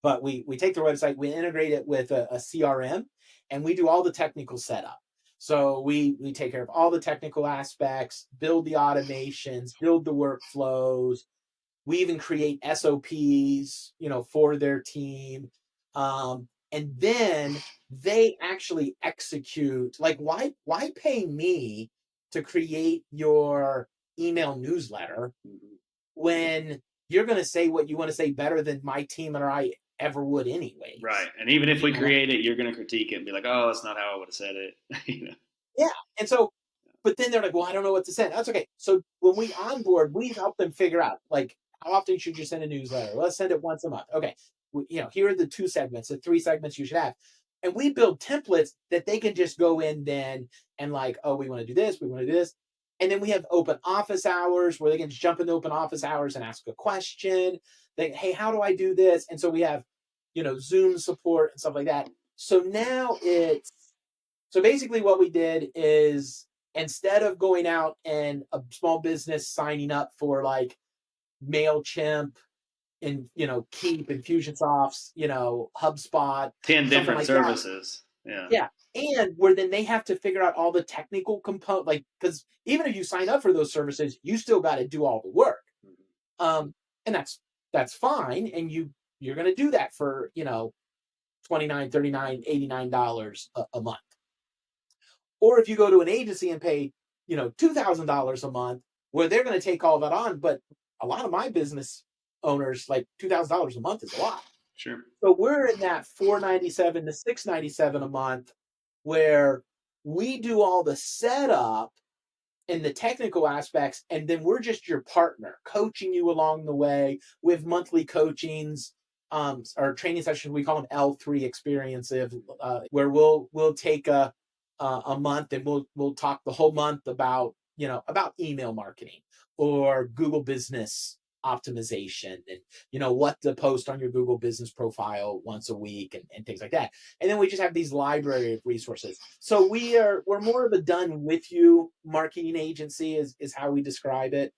Speaker 2: but we take their website, we integrate it with a CRM, and we do all the technical setup. So we take care of all the technical aspects, build the automations, build the workflows. We even create SOPs, for their team. And then they actually execute. Like, why pay me to create your email newsletter when you're going to say what you want to say better than my team or I ever would anyways?
Speaker 3: Right. And even if we
Speaker 2: You know?
Speaker 3: create it, you're going to critique it and be like, "Oh, that's not how I would have said it."
Speaker 2: Yeah. And so, but then they're like, well, I don't know what to send. That's okay. So when we onboard, we help them figure out, like, how often should you send a newsletter? Let's send it once a month. Okay. Here are the 2 segments, the 3 segments you should have. And we build templates that they can just go in then and, like, oh, we want to do this, we want to do this. And then we have open office hours where they can just jump into open office hours and ask a question. Hey, how do I do this? And so we have, Zoom support and stuff like that. So now so basically what we did is, instead of going out and a small business signing up for, like, MailChimp and, Keep, Infusionsoft, HubSpot,
Speaker 3: 10
Speaker 2: something
Speaker 3: different
Speaker 2: like that.
Speaker 3: services. Yeah.
Speaker 2: Yeah. And where then they have to figure out all the technical component, like, because even if you sign up for those services, you still got to do all the work. And that's fine. And you're going to do that for, $29, $39, $89 a month. Or if you go to an agency and pay, $2,000 a month, where they're going to take all that on. But a lot of my business owners, like, $2,000 a month is a lot.
Speaker 3: Sure.
Speaker 2: So we're in that $497 to $697 a month, where we do all the setup and the technical aspects, and then we're just your partner, coaching you along the way with monthly coachings, or training sessions. We call them L3 experiences, where we'll take a month, and we'll talk the whole month about email marketing or Google Business optimization, and what to post on your Google Business profile once a week, and things like that. And then we just have these library of resources. So we're more of a done with you marketing agency, is how we describe it.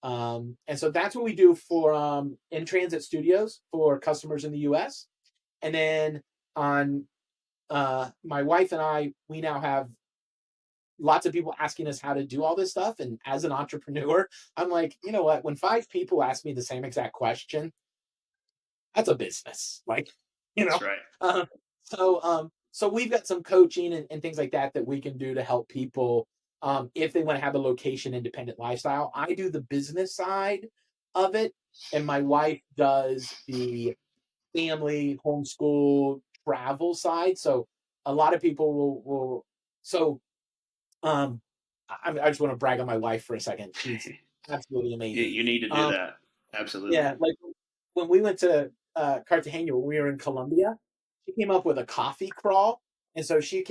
Speaker 2: And so that's what we do for In Transit Studios for customers in the US. And then on my wife and I, we now have lots of people asking us how to do all this stuff. And as an entrepreneur, I'm like, you know what? When 5 people ask me the same exact question, that's a business. Like,
Speaker 3: That's right.
Speaker 2: So we've got some coaching and things like that we can do to help people, if they want to have a location independent lifestyle. I do the business side of it, and my wife does the family, homeschool, travel side. So a lot of people will so I just want to brag on my wife for a second. She's absolutely amazing.
Speaker 3: You need to do that. Absolutely.
Speaker 2: Yeah, like, when we went to Cartagena, when we were in Colombia, she came up with a coffee crawl. And so she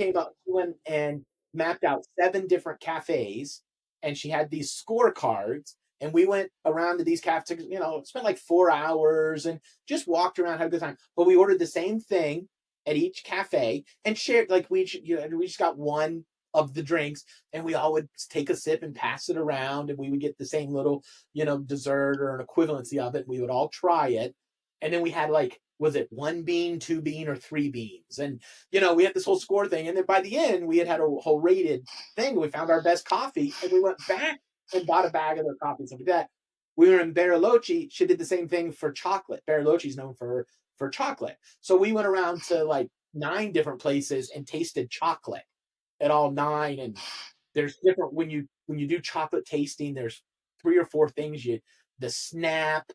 Speaker 2: went and mapped out 7 different cafes, and she had these scorecards. And we went around to these cafes, spent like 4 hours and just walked around, had a good time. But we ordered the same thing at each cafe and shared, like, we just got one of the drinks, and we all would take a sip and pass it around, and we would get the same little, dessert or an equivalency of it. We would all try it. And then we had, like, was it 1 bean, 2 bean, or 3 beans? And, we had this whole score thing. And then by the end, we had a whole rated thing. We found our best coffee, and we went back and bought a bag of their coffee and stuff like that. We were in Bariloche. She did the same thing for chocolate. Bariloche is known for chocolate. So we went around to like 9 different places and tasted chocolate at all 9. And there's different when you do chocolate tasting, there's 3 or 4 things the snap,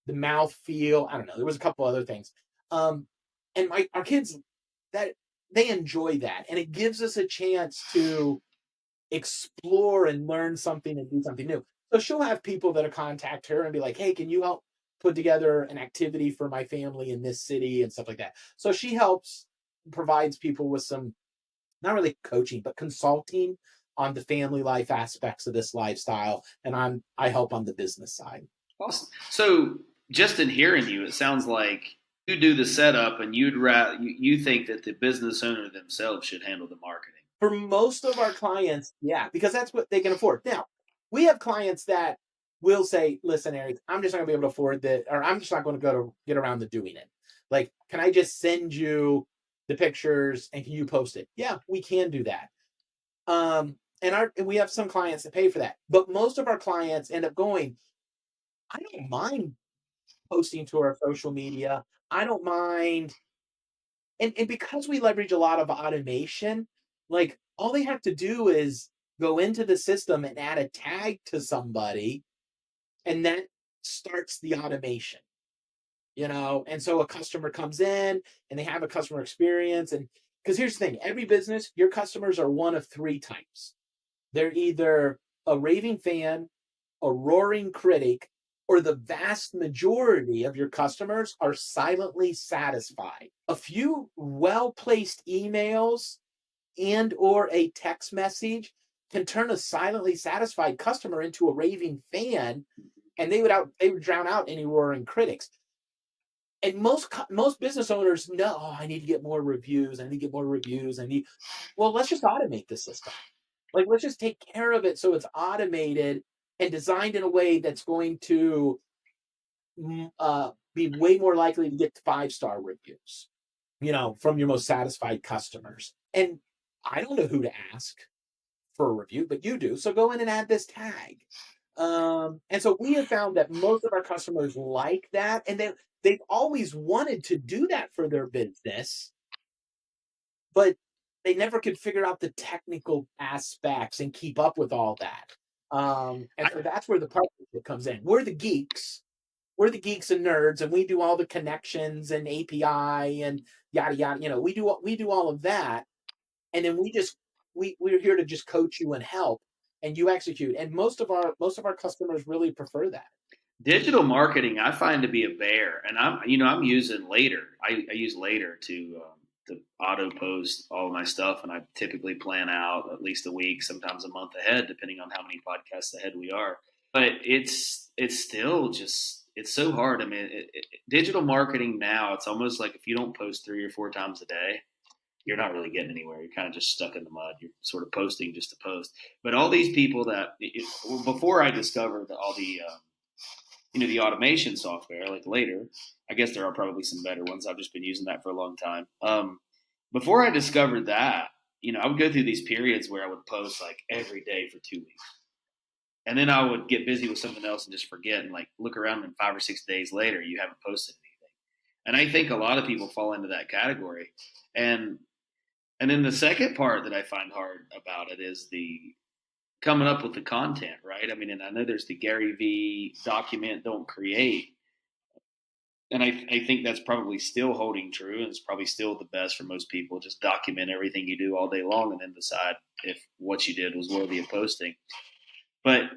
Speaker 2: the mouth feel. I don't know. There was a couple other things. And our kids that they enjoy that, and it gives us a chance to explore and learn something and do something new. So she'll have people that'll contact her and be like, "Hey, can you help put together an activity for my family in this city," and stuff like that. So she provides people with some, not really coaching, but consulting on the family life aspects of this lifestyle, and I help on the business side.
Speaker 3: Awesome. So just in hearing you, it sounds like you do the setup, and you think that the business owner themselves should handle the marketing.
Speaker 2: For most of our clients, yeah, because that's what they can afford. Now, we have clients that will say, "Listen, Eric, I'm just not gonna be able to afford that, or I'm just not going to get around to doing it. Like, can I just send you the pictures and can you post it?" Yeah, we can do that. And we have some clients that pay for that, but most of our clients end up going, "I don't mind posting to our social media. I don't mind." And because we leverage a lot of automation, like all they have to do is go into the system and add a tag to somebody, and that starts the automation. And so a customer comes in and they have a customer experience. And because here's the thing, every business, your customers are one of 3 types. They're either a raving fan, a roaring critic, or the vast majority of your customers are silently satisfied. A few well-placed emails and or a text message can turn a silently satisfied customer into a raving fan, and they would drown out any roaring critics. And most business owners know, "Oh, I need to get more reviews. I need to get more reviews. Well, let's just automate the system. Like, let's just take care of it so it's automated and designed in a way that's going to be way more likely to get 5-star reviews, from your most satisfied customers." And I don't know who to ask for a review, but you do. So go in and add this tag. And so we have found that most of our customers like that, and they've always wanted to do that for their business, but they never could figure out the technical aspects and keep up with all that. And so that's where the partnership comes in. We're the geeks. We're the geeks and nerds, and we do all the connections and API and yada yada. We do all of that, and then we're here to just coach you and help, and you execute. And most of our customers really prefer that.
Speaker 3: Digital marketing, I find to be a bear, and I'm using Later. I use Later to auto post all of my stuff, and I typically plan out at least a week, sometimes a month ahead, depending on how many podcasts ahead we are. But it's still just it's so hard. I mean, digital marketing now, it's almost like if you don't post 3 or 4 times a day, you're not really getting anywhere. You're kind of just stuck in the mud. You're sort of posting just to post. But all these people before I discovered all the automation software, like Later, I guess there are probably some better ones. I've just been using that for a long time. Before I discovered that, I would go through these periods where I would post like every day for 2 weeks. And then I would get busy with something else and just forget, and like look around, and 5 or 6 days later, you haven't posted anything. And I think a lot of people fall into that category. And then the second part that I find hard about it is the coming up with the content, right? I mean, and I know there's the Gary V document, don't create. And I think that's probably still holding true, and it's probably still the best for most people. Just document everything you do all day long and then decide if what you did was worthy of posting. But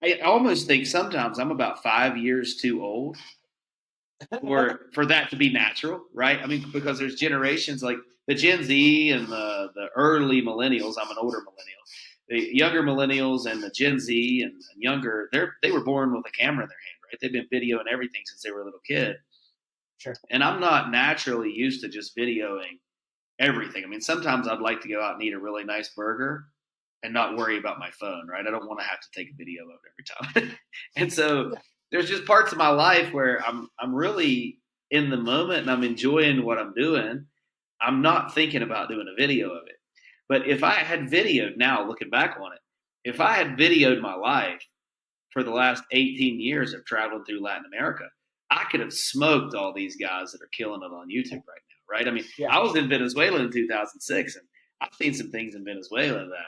Speaker 3: I almost think sometimes I'm about 5 years too old for that to be natural, right? I mean, because there's generations like the Gen Z and the early millennials. I'm an older millennial. The younger millennials and the Gen Z and younger, they were born with a camera in their hand, right? They've been videoing everything since they were a little kid.
Speaker 2: Sure.
Speaker 3: And I'm not naturally used to just videoing everything. I mean, sometimes I'd like to go out and eat a really nice burger and not worry about my phone, right? I don't want to have to take a video of it every time. And so there's just parts of my life where I'm really in the moment and I'm enjoying what I'm doing. I'm not thinking about doing a video of it. But if I had videoed now, looking back on it, if I had videoed my life for the last 18 years of traveling through Latin America, I could have smoked all these guys that are killing it on YouTube right now, right? I mean,
Speaker 2: Yeah.
Speaker 3: I was in Venezuela in 2006, and I've seen some things in Venezuela that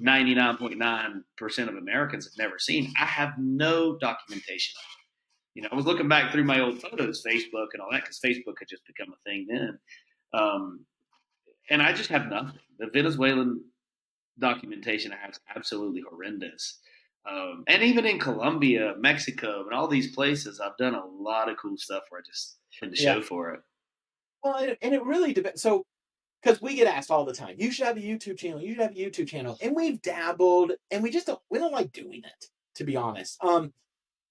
Speaker 3: 99.9% of Americans have never seen. I have no documentation of it. You know, I was looking back through my old photos, Facebook and all that, because Facebook had just become a thing then. Um, and I just have nothing. The Venezuelan documentation I have is absolutely horrendous. And even in Colombia, Mexico, and all these places, I've done a lot of cool stuff where I just had to
Speaker 2: Yeah.
Speaker 3: show for it.
Speaker 2: Well, and it really depends. So, because we get asked all the time, you should have a YouTube channel. You should have a YouTube channel, and we've dabbled, and we just don't. We don't like doing it, to be honest.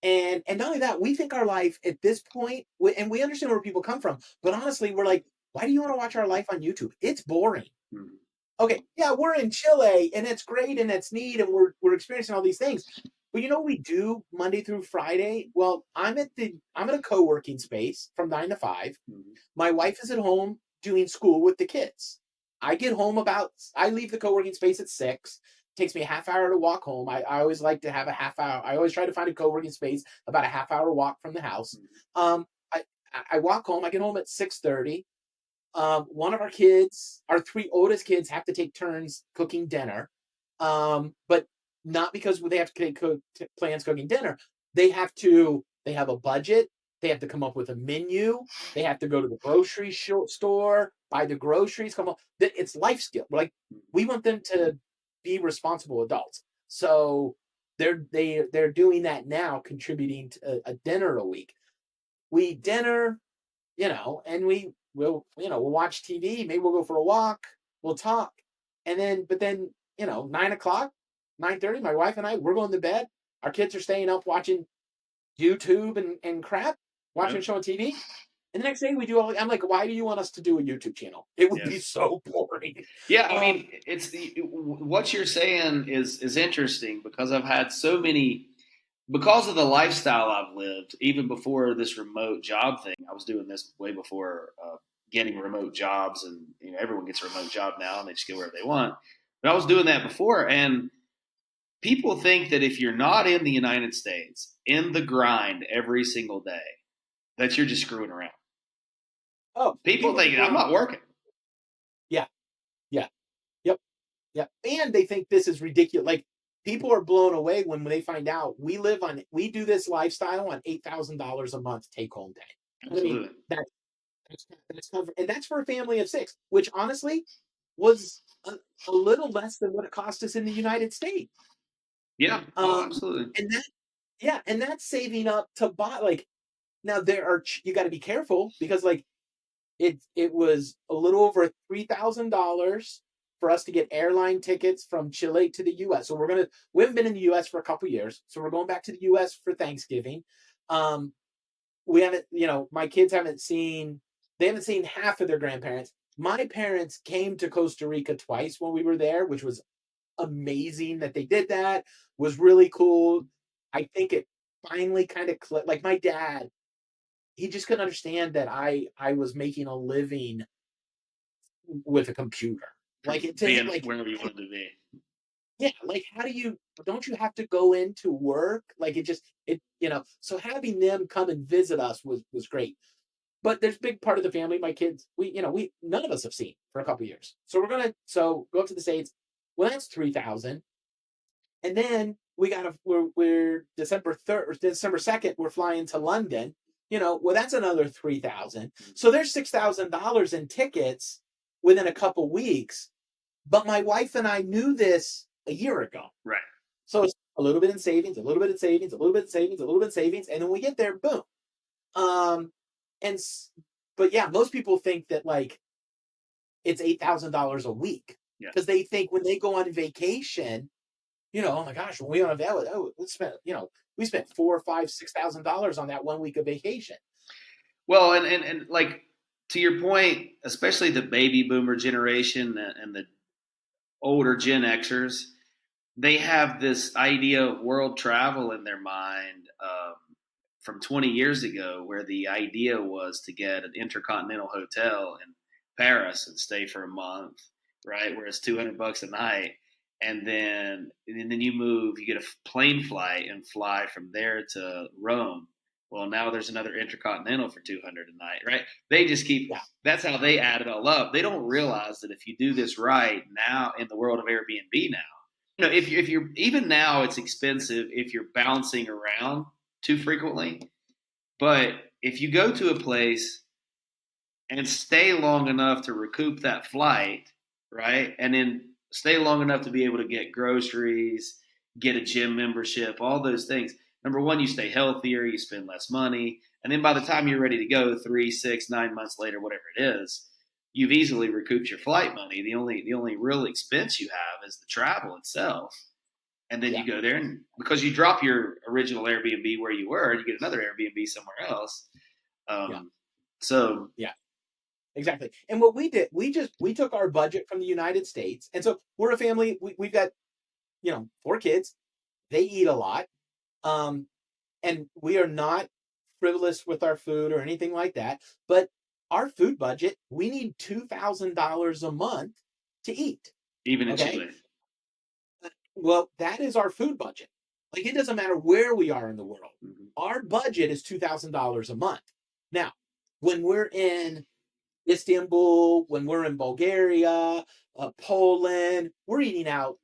Speaker 2: And not only that, we think our life at this point, and we understand where people come from, but honestly, we're like, why do you want to watch our life on YouTube? It's boring.
Speaker 3: Mm-hmm.
Speaker 2: Okay, yeah, we're in Chile, and it's great, and it's neat, and we're experiencing all these things. But you know what we do Monday through Friday? Well, I'm at a co-working space from 9 to 5.
Speaker 3: Mm-hmm.
Speaker 2: My wife is at home doing school with the kids. I leave the co-working space at 6. It takes me a half hour to walk home. I always like to have a half hour. I always try to find a co-working space about a half hour walk from the house. Um, I, I walk home. I get home at 6:30. One of our 3 oldest kids have to take turns cooking dinner. But not because they have to take plans cooking dinner. They have a budget. They have to come up with a menu. They have to go to the grocery store, buy the groceries, come up. It's life skill. Like, we want them to be responsible adults. So they're doing that now, contributing to a dinner a week. We eat dinner, and we'll watch TV. Maybe we'll go for a walk. We'll talk, but then 9 o'clock, 9:30. My wife and we're going to bed. Our kids are staying up watching YouTube and crap, watching a show on TV. And the next day we do all. I'm like, why do you want us to do a YouTube channel? It would be so boring.
Speaker 3: Yeah, I mean, what you're saying is interesting because I've had so many. Because of the lifestyle I've lived, even before this remote job thing, I was doing this way before getting remote jobs, and everyone gets a remote job now, and they just go wherever they want. But I was doing that before, and people think that if you're not in the United States, in the grind every single day, that you're just screwing around.
Speaker 2: Oh,
Speaker 3: People think I'm not working.
Speaker 2: Yeah, yeah, yep, yep, and they think this is ridiculous. Like, people are blown away when they find out we do this lifestyle on $8,000 a month take home day.
Speaker 3: Absolutely.
Speaker 2: I mean, that's covered, and that's for a family of 6, which honestly was a little less than what it cost us in the United States.
Speaker 3: Yeah, absolutely.
Speaker 2: And that's saving up to buy. Like, now you got to be careful because it was a little over $3,000 for us to get airline tickets from Chile to the U.S. So we haven't been in the U.S. for a couple years, so we're going back to the U.S. for Thanksgiving. We haven't, my kids haven't seen half of their grandparents. My parents came to Costa Rica twice when we were there, which was amazing that they did that. Was really cool. I think it finally kind of clicked. Like, my dad, he just couldn't understand that I was making a living with a computer. Like, it to him, like,
Speaker 3: wherever you wanted to be.
Speaker 2: Yeah, like, don't you have to go into work? Like, so having them come and visit us was great. But there's a big part of the family, my kids, we none of us have seen for a couple of years. So go up to the States. Well, that's 3,000. And then we're December 3rd or December 2nd, we're flying to London. Well, that's another 3,000. So there's $6,000 in tickets within a couple weeks. But my wife and I knew this a year ago.
Speaker 3: Right.
Speaker 2: So it's a little bit in savings, a little bit in savings, a little bit in savings, a little bit in savings, and then we get there, boom. But yeah, most people think that, like, it's $8,000 a week because they think when they go on vacation, oh my gosh, when we on a vacation, we spent $4,000, $5,000, $6,000 on that 1 week of vacation.
Speaker 3: Well, and like, to your point, especially the baby boomer generation and the older Gen Xers, they have this idea of world travel in their mind from 20 years ago, where the idea was to get an intercontinental hotel in Paris and stay for a month, right? Where it's $200 a night. and then you move. You get a plane flight and fly from there to Rome. Well, now there's another intercontinental for 200 a night, right? They just keep.
Speaker 2: Yeah.
Speaker 3: That's how they add it all up. They don't realize that if you do this right now in the world of Airbnb now, if you're even now, it's expensive if you're bouncing around too frequently. But if you go to a place and stay long enough to recoup that flight, right? And then stay long enough to be able to get groceries, get a gym membership, all those things. Number one, you stay healthier, you spend less money. And then by the time you're ready to go 3, 6, 9 months later, whatever it is, you've easily recouped your flight money. The only real expense you have is the travel itself. And then
Speaker 2: Yeah.
Speaker 3: you go there, and because you drop your original Airbnb where you were, you get another Airbnb somewhere else.
Speaker 2: Yeah.
Speaker 3: So
Speaker 2: Yeah. Exactly. And what we did, we took our budget from the United States. And so we're a family. We've got, 4 kids. They eat a lot. And we are not frivolous with our food or anything like that. But our food budget, we need $2,000 a month to eat.
Speaker 3: even in
Speaker 2: Okay.
Speaker 3: Chile,
Speaker 2: Well, that is our food budget. Like, it doesn't matter where we are in the world.
Speaker 3: mm-hmm.
Speaker 2: Our budget is $2,000 a month. Now, when we're in Istanbul, when we're in Bulgaria, Poland, we're eating out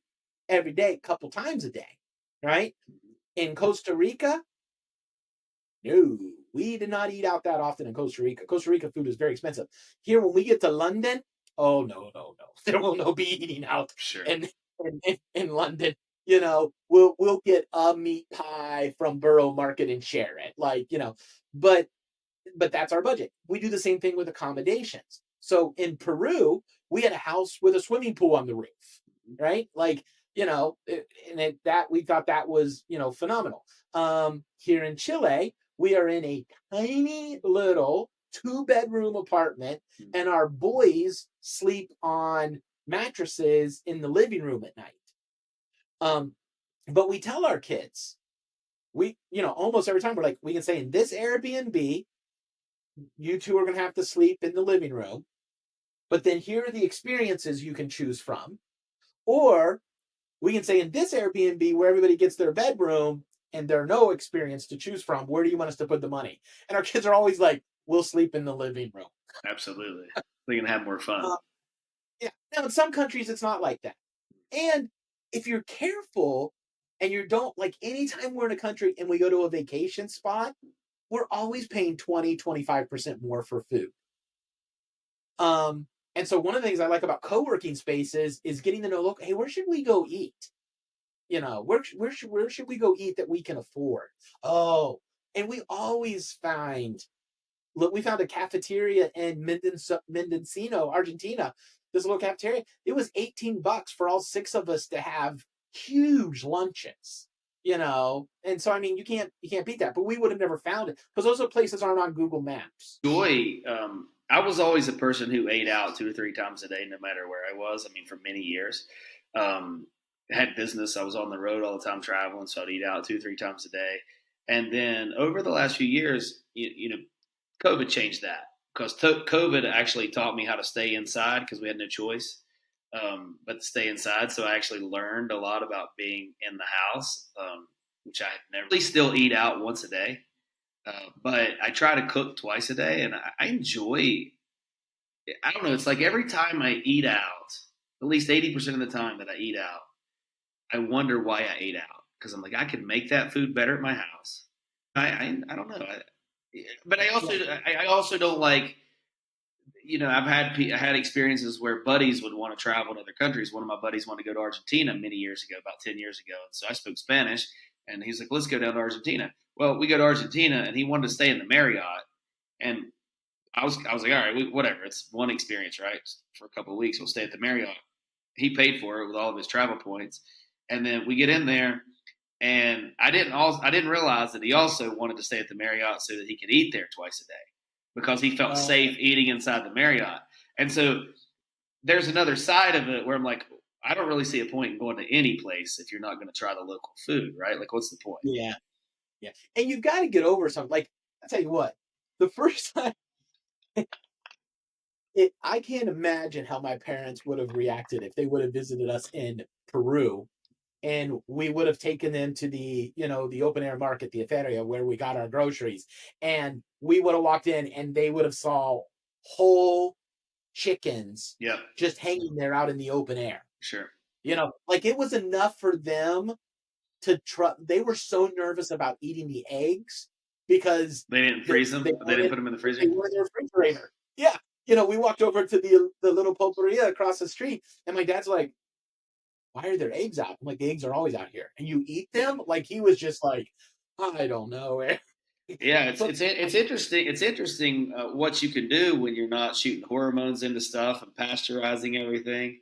Speaker 2: every day, a couple times a day, right? In Costa Rica, no, we did not eat out that often in Costa Rica. Costa Rica food is very expensive. Here, when we get to London, oh no, no, no, there will no be eating out
Speaker 3: Sure.
Speaker 2: in London. We'll get a meat pie from Borough Market and share it, but that's our budget. We do the same thing with accommodations. So in Peru, we had a house with a swimming pool on the roof, right? That we thought that was, phenomenal. Here in Chile, we are in a tiny little 2-bedroom apartment, and our boys sleep on mattresses in the living room at night. But we tell our kids, almost every time we're like, we can say in this Airbnb, you two are going to have to sleep in the living room, but then here are the experiences you can choose from. Or we can say in this Airbnb where everybody gets their bedroom and there are no experience to choose from, where do you want us to put the money? And our kids are always like, we'll sleep in the living room.
Speaker 3: Absolutely. They can have more fun.
Speaker 2: Yeah. Now, in some countries, it's not like that. And if you're careful and you don't, like, anytime we're in a country and we go to a vacation spot, we're always paying 20, 25% more for food. And so one of the things I like about co-working spaces is getting to know, look, hey, where should we go eat? Where should we go eat that we can afford? Oh, and we always we found a cafeteria in Mendocino, Argentina. This little cafeteria. It was $18 for all 6 of us to have huge lunches. And so I mean, you can't beat that. But we would have never found it because those places aren't on Google Maps.
Speaker 3: I was always a person who ate out 2 or 3 times a day, no matter where I was. I mean, for many years. I had business. I was on the road all the time traveling, so I'd eat out 2, 3 times a day. And then over the last few years, COVID changed that because COVID actually taught me how to stay inside because we had no choice but to stay inside. So I actually learned a lot about being in the house, which I had never. Really still eat out once a day, but I try to cook twice a day, and I enjoy. I don't know. It's like every time I eat out, at least 80% of the time that I eat out, I wonder why I ate out because I'm like I could make that food better at my house. I don't know. But I also don't like. I had experiences where buddies would want to travel to other countries. One of my buddies wanted to go to Argentina many years ago, about 10 years ago. And so I spoke Spanish, and he's like, let's go down to Argentina. Well, we go to Argentina, and he wanted to stay in the Marriott. And I was like, all right, whatever. It's one experience, right? For a couple of weeks, we'll stay at the Marriott. He paid for it with all of his travel points. And then we get in there, and I didn't realize that he also wanted to stay at the Marriott so that he could eat there twice a day because he felt safe eating inside the Marriott. And so there's another side of it where I'm like, I don't really see a point in going to any place if you're not going to try the local food, right? Like, what's the point?
Speaker 2: Yeah. Yeah. And you've got to get over something. Like, I'll tell you what, the first time I can't imagine how my parents would have reacted if they would have visited us in Peru and we would have taken them to the open air market, the feria, where we got our groceries, and we would have walked in and they would have saw whole chickens
Speaker 3: Yep.
Speaker 2: just hanging there out in the open air.
Speaker 3: Sure.
Speaker 2: Like it was enough for them to try. They were so nervous about eating the eggs because
Speaker 3: They didn't freeze them. They didn't put them in the freezer.
Speaker 2: They were in the refrigerator. Yeah. We walked over to the little pulperia across the street, and my dad's like, "Why are there eggs out?" I'm like, "The eggs are always out here, and you eat them." Like he was just like, "I don't know."
Speaker 3: Yeah, it's interesting. It's interesting what you can do when you're not shooting hormones into stuff and pasteurizing everything.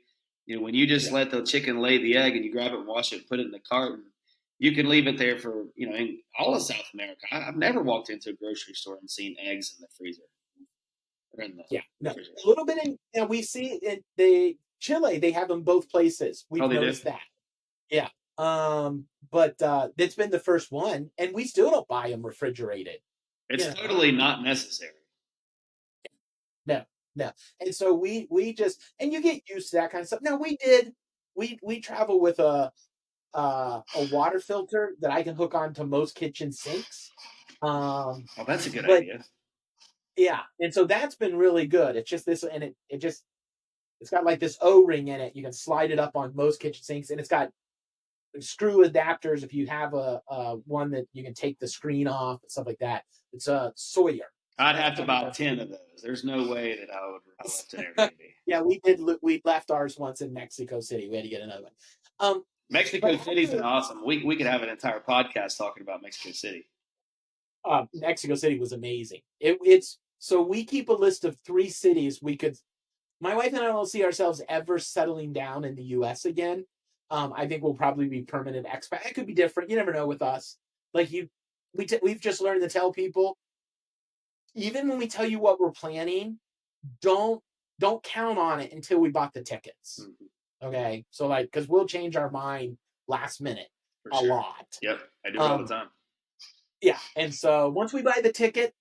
Speaker 3: When you just
Speaker 2: Yeah.
Speaker 3: let the chicken lay the egg and you grab it and wash it and put it in the carton, you can leave it there for in all of South America. I've never walked into a grocery store and seen eggs in the freezer or in the
Speaker 2: Yeah, no,
Speaker 3: refrigerator.
Speaker 2: a little bit we see in the Chile, they have them both places. We've
Speaker 3: Oh, they do.
Speaker 2: noticed that. Yeah. But it's been the first one, and we still don't buy them refrigerated.
Speaker 3: It's totally not necessary.
Speaker 2: No, no. And so we just, and you get used to that kind of stuff. Now we travel with a water filter that I can hook onto most kitchen sinks.
Speaker 3: Oh, that's a good
Speaker 2: But
Speaker 3: idea.
Speaker 2: yeah, and so that's been really good. It's just this, and it's got like this O-ring in it. You can slide it up on most kitchen sinks, and it's got screw adapters if you have a one that you can take the screen off and stuff like that. It's a Sawyer.
Speaker 3: I'd have to buy 10 of those. There's no way that I would left an Airbnb.
Speaker 2: Yeah, we left ours once in Mexico City. We had to get another one.
Speaker 3: Mexico City's an awesome. We could have an entire podcast talking about Mexico City.
Speaker 2: Mexico City was amazing. It's so we keep a list of 3 cities we could. My wife and I don't see ourselves ever settling down in the U.S. again. I think we'll probably be permanent expat. It could be different. You never know with us. Like we've just learned to tell people, even when we tell you what we're planning, don't count on it until we bought the tickets. Mm-hmm. Okay, so because we'll change our mind last minute a lot.
Speaker 3: Yep, I do it all the time.
Speaker 2: Yeah, and so once we buy the ticket,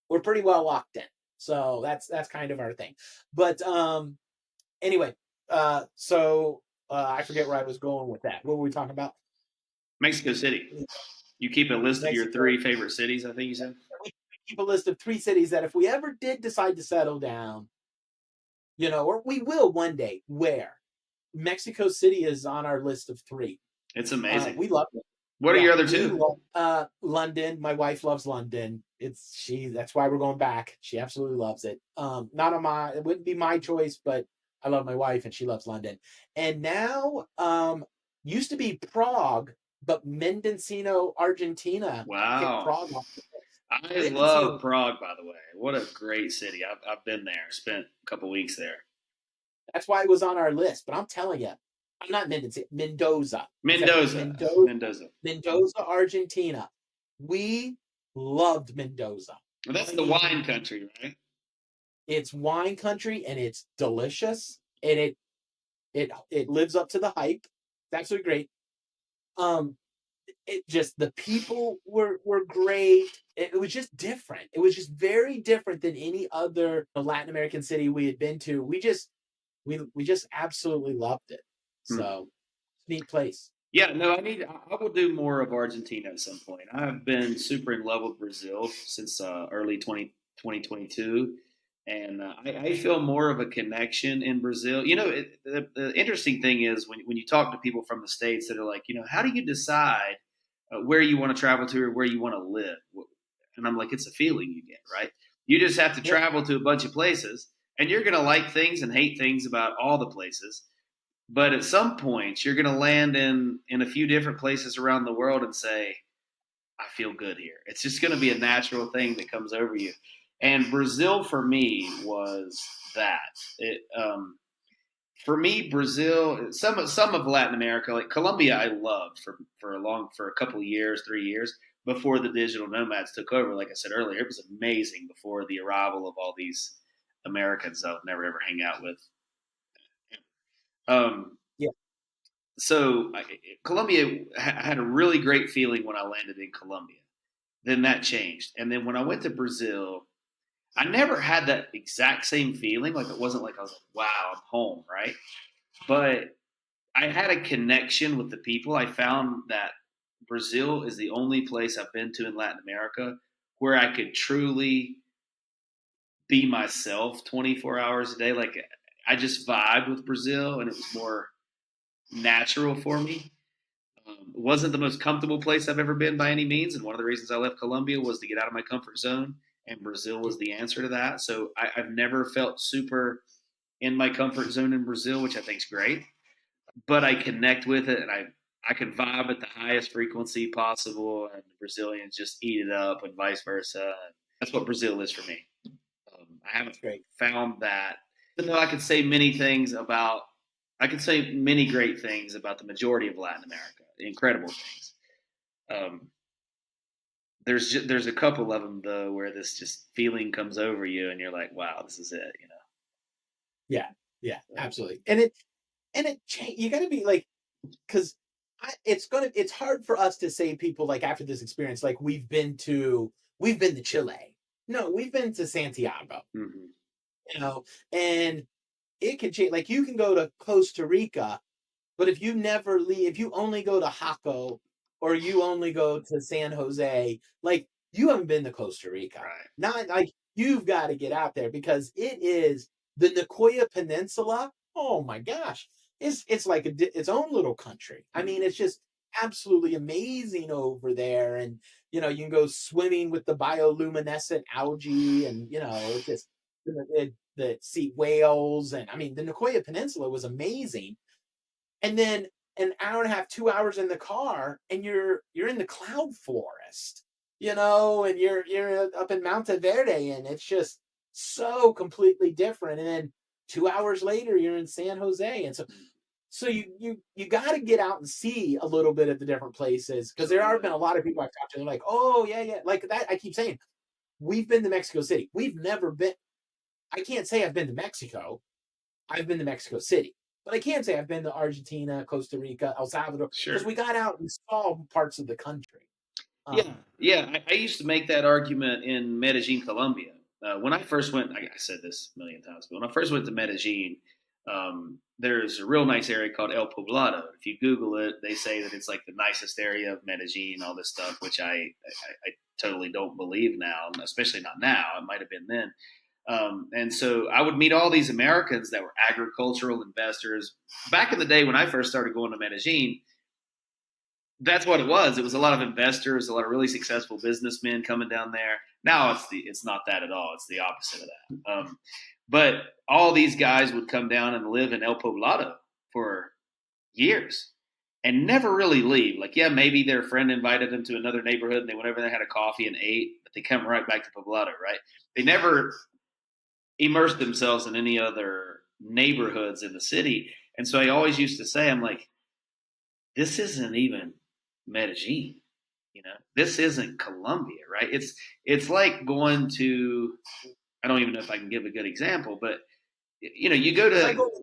Speaker 2: we're pretty well locked in. So that's kind of our thing. But anyway, so I forget where I was going with that. What were we talking about?
Speaker 3: Mexico City. You keep a list of your 3 favorite cities, I think you said?
Speaker 2: We keep a list of 3 cities that if we ever did decide to settle down, or we will one day, where Mexico City is on our list of 3.
Speaker 3: It's amazing.
Speaker 2: We love it.
Speaker 3: What are your other 2?
Speaker 2: London. My wife loves London. That's why we're going back. She absolutely loves it. It wouldn't be my choice, but I love my wife and she loves London. And now, used to be Prague, but Mendocino, Argentina.
Speaker 3: Wow.
Speaker 2: Prague.
Speaker 3: I love Prague, by the way. What a great city. I've been there, spent a couple weeks there.
Speaker 2: That's why it was on our list. But I'm telling you, I'm not Mendoza. Mendoza, Argentina. We loved Mendoza.
Speaker 3: Well, that's the wine country, right?
Speaker 2: It's wine country, and it's delicious, and it lives up to the hype. It's absolutely great. It just, the people were great. It was just different. It was just very different than any other Latin American city we had been to. We just absolutely loved it. So neat place.
Speaker 3: Yeah, no, I will do more of Argentina at some point. I've been super in love with Brazil since early 2022. And I feel more of a connection in Brazil. The interesting thing is when you talk to people from the States that are like, how do you decide where you want to travel to or where you want to live? And I'm like, it's a feeling you get, right? You just have to travel to a bunch of places, and you're going to like things and hate things about all the places. But at some point, you're going to land in a few different places around the world and say, I feel good here. It's just going to be a natural thing that comes over you. And Brazil for me was that. For me, Brazil, some of Latin America, like Colombia, I loved for a couple of years, 3 years before the digital nomads took over. Like I said earlier, it was amazing before the arrival of all these Americans I'll never ever hang out with.
Speaker 2: Yeah.
Speaker 3: So Colombia had a really great feeling when I landed in Colombia. Then that changed, and then when I went to Brazil, I never had that exact same feeling. Like it wasn't like I was like, wow, I'm home, right? But I had a connection with the people. I found that Brazil is the only place I've been to in Latin America where I could truly be myself 24 hours a day. Like I just vibed with Brazil and it was more natural for me. It wasn't the most comfortable place I've ever been by any means. And one of the reasons I left Colombia was to get out of my comfort zone. And Brazil was the answer to that. So I've never felt super in my comfort zone in Brazil, which I think is great. But I connect with it and I can vibe at the highest frequency possible. And the Brazilians just eat it up and vice versa. That's what Brazil is for me. I haven't
Speaker 2: That's great.
Speaker 3: found that, even though I could say many things about, I could say many great things about the majority of Latin America, incredible things. Um, there's a couple of them though where this just feeling comes over you, and you're like, wow, this is it, you know.
Speaker 2: Yeah, yeah, absolutely. And you got to be like, because it's hard for us to say people like after this experience like we've been to Chile. No, we've been to Santiago.
Speaker 3: Mm-hmm.
Speaker 2: You know, and it can change. Like you can go to Costa Rica, but if you never leave, if you only go to Jaco or you only go to San Jose, like you haven't been to Costa Rica.
Speaker 3: Right.
Speaker 2: Not like you've got to get out there because it is the Nicoya Peninsula. Oh my gosh, it's like its own little country. I mean, it's just absolutely amazing over there, and you know you can go swimming with the bioluminescent algae, and you know it's just the sea whales, and I mean the Nicoya Peninsula was amazing. And then an hour and a half, 2 hours in the car, and you're in the cloud forest, you know, and you're up in Monteverde, and it's just so completely different. And then 2 hours later, you're in San Jose, and so you got to get out and see a little bit of the different places because there have been a lot of people I've talked to. They're like, oh yeah, like that. I keep saying we've been to Mexico City. We've never been. I can't say I've been to Mexico. I've been to Mexico City, but I can't say I've been to Argentina, Costa Rica, El Salvador,
Speaker 3: Sure.
Speaker 2: because we got out and saw parts of the country.
Speaker 3: Yeah. I used to make that argument in Medellin, Colombia. When I first went, I said this a million times, but when I first went to Medellin, there's a real nice area called El Poblado. If you Google it, they say that it's like the nicest area of Medellin, all this stuff, which I totally don't believe now, especially not now. It might have been then. And so I would meet all these Americans that were agricultural investors. Back in the day when I first started going to Medellin, that's what it was. It was a lot of investors, a lot of really successful businessmen coming down there. Now it's not that at all. It's the opposite of that. But all these guys would come down and live in El Poblado for years and never really leave. Like, yeah, maybe their friend invited them to another neighborhood and they went over there, had a coffee and ate, but they come right back to Poblado, right? They never immersed themselves in any other neighborhoods in the city. And so I always used to say, I'm like, this isn't even Medellin, you know, this isn't Colombia, right? It's like going to, I don't even know if I can give a good example, but you know, you go
Speaker 2: It's like
Speaker 3: to,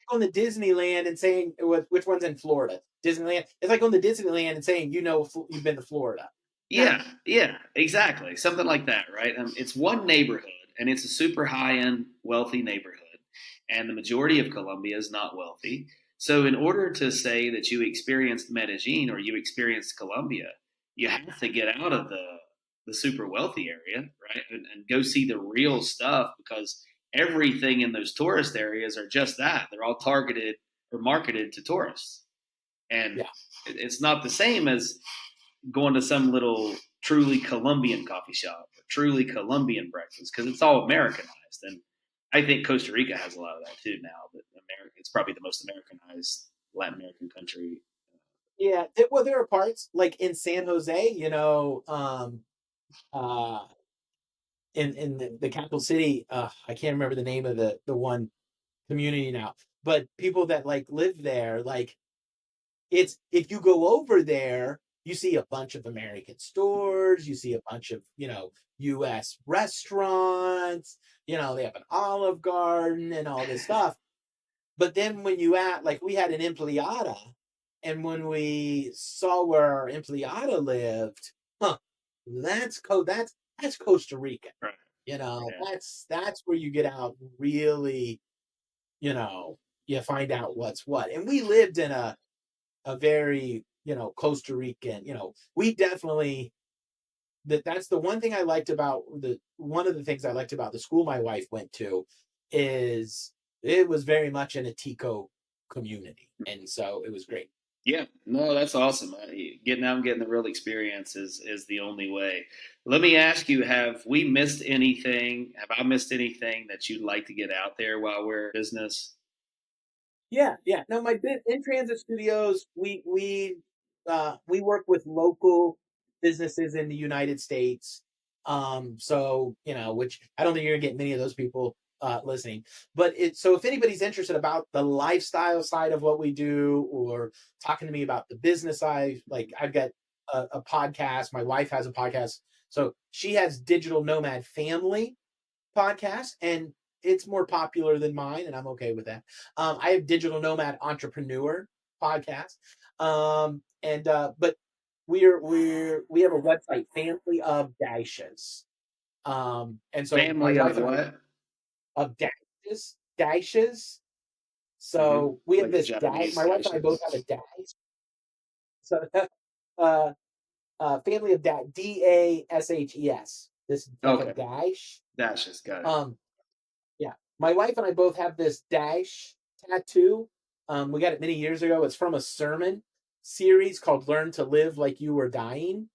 Speaker 2: going to Disneyland and saying which one's in Florida. Disneyland. It's like going to Disneyland and saying you've been to Florida.
Speaker 3: yeah, exactly, something like that, right? It's one neighborhood, and it's a super high end, wealthy neighborhood, and the majority of Colombia is not wealthy. So, in order to say that you experienced Medellin or you experienced Colombia, you have to get out of the super wealthy area, right, and go see the real stuff because everything in those tourist areas are just that. They're all targeted or marketed to tourists, and
Speaker 2: Yeah.
Speaker 3: it's not the same as going to some little truly Colombian coffee shop or truly Colombian breakfast because it's all Americanized. And I think Costa Rica has a lot of that too now. But America, it's probably the most Americanized Latin American country.
Speaker 2: Yeah. Well, there are parts like in San Jose, you know, uh, in the capital city. I can't remember the name of the one community now, but people that like live there, like it's if you go over there, you see a bunch of American stores, you see a bunch of, you know, US restaurants, you know, they have an Olive Garden and all this stuff. But then when you at like we had an empleada, and when we saw where our empleada lived, huh, that's Costa Rica.
Speaker 3: Right. Yeah.
Speaker 2: That's where you get out and really, you find out what's what. And we lived in a very, Costa Rican, we definitely that's the one thing I liked about the one of the things I liked about the school my wife went to is it was very much in a Tico community. And so it was great.
Speaker 3: Yeah, no, that's awesome. Getting out and getting the real experience is the only way. Let me ask you: have we missed anything? Have I missed anything that you'd like to get out there while we're in business?
Speaker 2: Yeah, yeah. No, my bit in transit studios, we work with local businesses in the United States. So which I don't think you're gonna get many of those people listening. But so if anybody's interested about the lifestyle side of what we do, or talking to me about the business side, like I've got a podcast. My wife has a podcast, so she has Digital Nomad Family podcast, and it's more popular than mine, and I'm okay with that. I have Digital Nomad Entrepreneur podcast, and but we have a website, Family of Dashes, and so my
Speaker 3: Family
Speaker 2: wife
Speaker 3: of
Speaker 2: and I
Speaker 3: what?
Speaker 2: of dashes. So we have
Speaker 3: Like the
Speaker 2: this dash.
Speaker 3: Japanese
Speaker 2: My wife and I both have a
Speaker 3: dishes.
Speaker 2: dash. So uh, Family of Dash, DASHES. This like a
Speaker 3: Okay,
Speaker 2: dash.
Speaker 3: dashes. Got it.
Speaker 2: Um, Yeah. My wife and I both have this dash tattoo. We got it many years ago. It's from a sermon series called Learn to Live Like You Were Dying.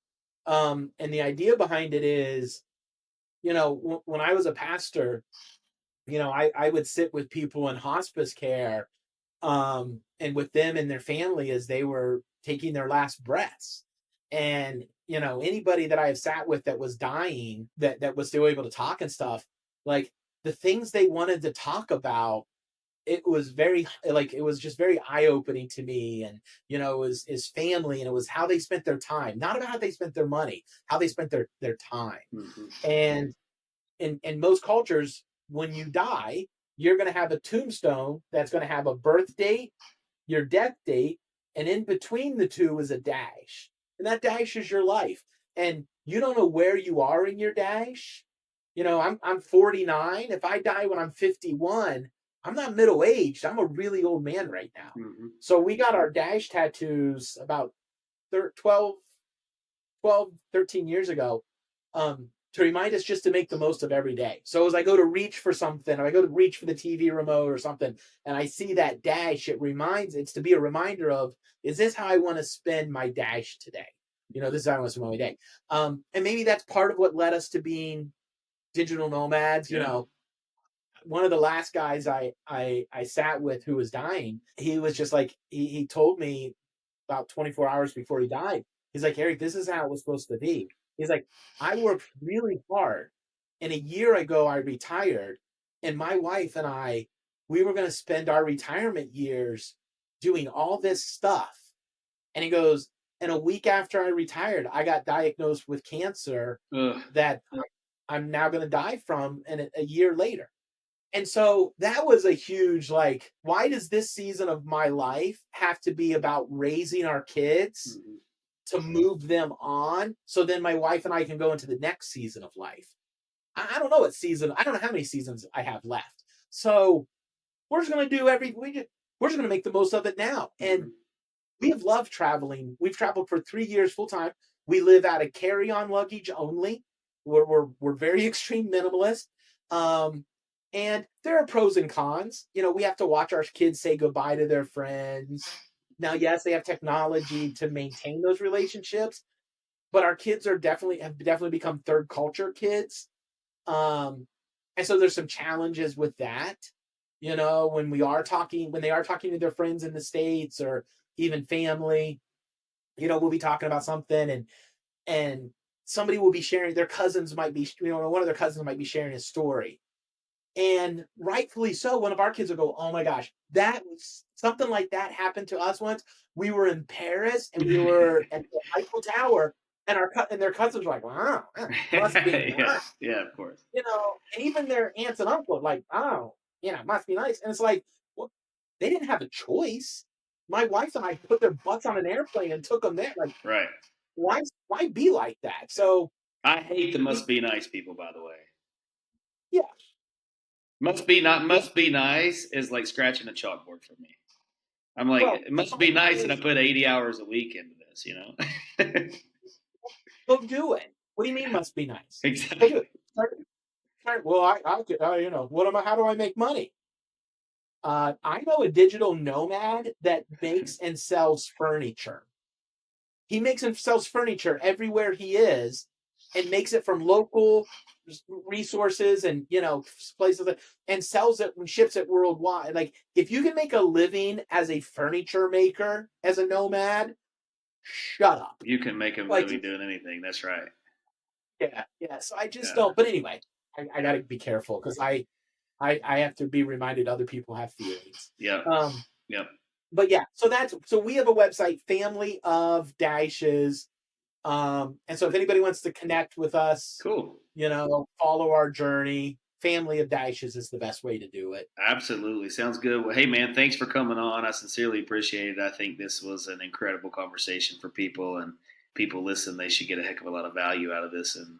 Speaker 2: And the idea behind it is, when I was a pastor, I would sit with people in hospice care, and with them and their family as they were taking their last breaths. And, anybody that I have sat with that was dying, that was still able to talk and stuff, like the things they wanted to talk about, it was very like it was just very eye-opening to me. And it was his family, and it was how they spent their time, not about how they spent their money, how they spent their time.
Speaker 3: Hmm.
Speaker 2: And in most cultures, when you die, you're going to have a tombstone that's going to have a birth date, your death date, and in between the two is a dash. And that dash is your life. And you don't know where you are in your dash. I'm 49. If I die when I'm 51, I'm not middle aged. I'm a really old man right now.
Speaker 3: Hmm.
Speaker 2: So we got our dash tattoos about 13 years ago, to remind us just to make the most of every day. So as I go to reach for something, or I go to reach for the TV remote or something, and I see that dash, it's to be a reminder of, is this how I want to spend my dash today? This is how I want to spend my day. And maybe that's part of what led us to being digital nomads.
Speaker 3: Yeah.
Speaker 2: One of the last guys I sat with who was dying, he was just like, he told me about 24 hours before he died. He's like, Eric, this is how it was supposed to be. He's like, I worked really hard. And a year ago, I retired. And my wife and we were going to spend our retirement years doing all this stuff. And he goes, and a week after I retired, I got diagnosed with cancer
Speaker 3: Ugh.
Speaker 2: that I'm now going to die from, and a year later. And so that was a huge, like, why does this season of my life have to be about raising our kids
Speaker 3: Mhm.
Speaker 2: to move them on, so then my wife and I can go into the next season of life? I don't know what season, I don't know how many seasons I have left. So we're just going to do we're just going to make the most of it now. And
Speaker 3: Mhm.
Speaker 2: we have loved traveling. We've traveled for 3 years full time. We live out of carry-on luggage only. We're very extreme minimalist. Um, and there are pros and cons. We have to watch our kids say goodbye to their friends. Now, yes, they have technology to maintain those relationships, but our kids have definitely become third culture kids. Um, and so there's some challenges with that. When they are talking to their friends in the States, or even family, we'll be talking about something, and somebody will be sharing, their cousins might be, one of their cousins might be sharing a story. And rightfully so, one of our kids will go, oh my gosh, that was something like that happened to us once. We were in Paris, and we were at the Eiffel Tower, and their cousins were like, wow, that must be
Speaker 3: Yeah.
Speaker 2: nice.
Speaker 3: Yeah. Of course.
Speaker 2: And even their aunts and uncles, like, oh, it must be nice. And it's like, well, they didn't have a choice. My wife and I put their butts on an airplane and took them there. Like,
Speaker 3: Right.
Speaker 2: why be like that? So
Speaker 3: I hate the
Speaker 2: we
Speaker 3: must be nice people. By the way.
Speaker 2: Yeah.
Speaker 3: Must be nice is like scratching a chalkboard for me. I'm like,
Speaker 2: Well,
Speaker 3: it must be nice that I put 80 hours a week into this, you know?
Speaker 2: go do it. What do you mean must be nice? Go do
Speaker 3: Exactly.
Speaker 2: it. Well, I could, what am I? How do I make money? I know a digital nomad that makes and sells furniture. He makes and sells furniture everywhere he is, and makes it from local resources and places, and sells it and ships it worldwide. Like, if you can make a living as a furniture maker as a nomad, shut up.
Speaker 3: You can make a living doing anything. That's right.
Speaker 2: Yeah. So I just don't. But anyway, I got to be careful because I have to be reminded other people have feelings.
Speaker 3: Yeah.
Speaker 2: Yep. But yeah, so we have a website, Family of Dashes. And so if anybody wants to connect with us,
Speaker 3: cool.
Speaker 2: Follow our journey, Family of Dashes is the best way to do it.
Speaker 3: Absolutely. Sounds good. Well, hey man, thanks for coming on. I sincerely appreciate it. I think this was an incredible conversation for people, and people listen, they should get a heck of a lot of value out of this, and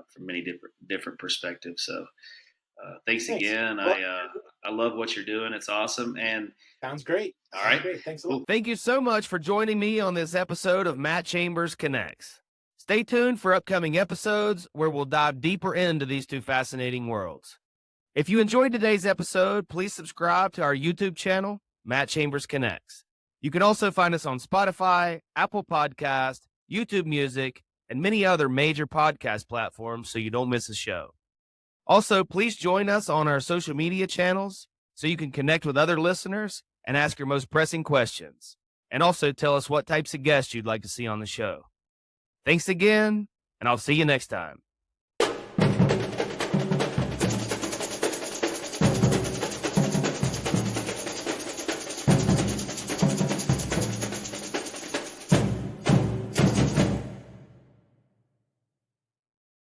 Speaker 3: from many different perspectives. So thanks again. Well, I love what you're doing. It's awesome. And
Speaker 2: sounds great.
Speaker 3: All right.
Speaker 2: Great. Thanks a lot.
Speaker 1: Thank you so much for joining me on this episode of Matt Chambers Connects. Stay tuned for upcoming episodes where we'll dive deeper into these two fascinating worlds. If you enjoyed today's episode, please subscribe to our YouTube channel, Matt Chambers Connects. You can also find us on Spotify, Apple Podcast, YouTube Music, and many other major podcast platforms so you don't miss a show. Also, please join us on our social media channels so you can connect with other listeners and ask your most pressing questions. And also tell us what types of guests you'd like to see on the show. Thanks again, and I'll see you next time.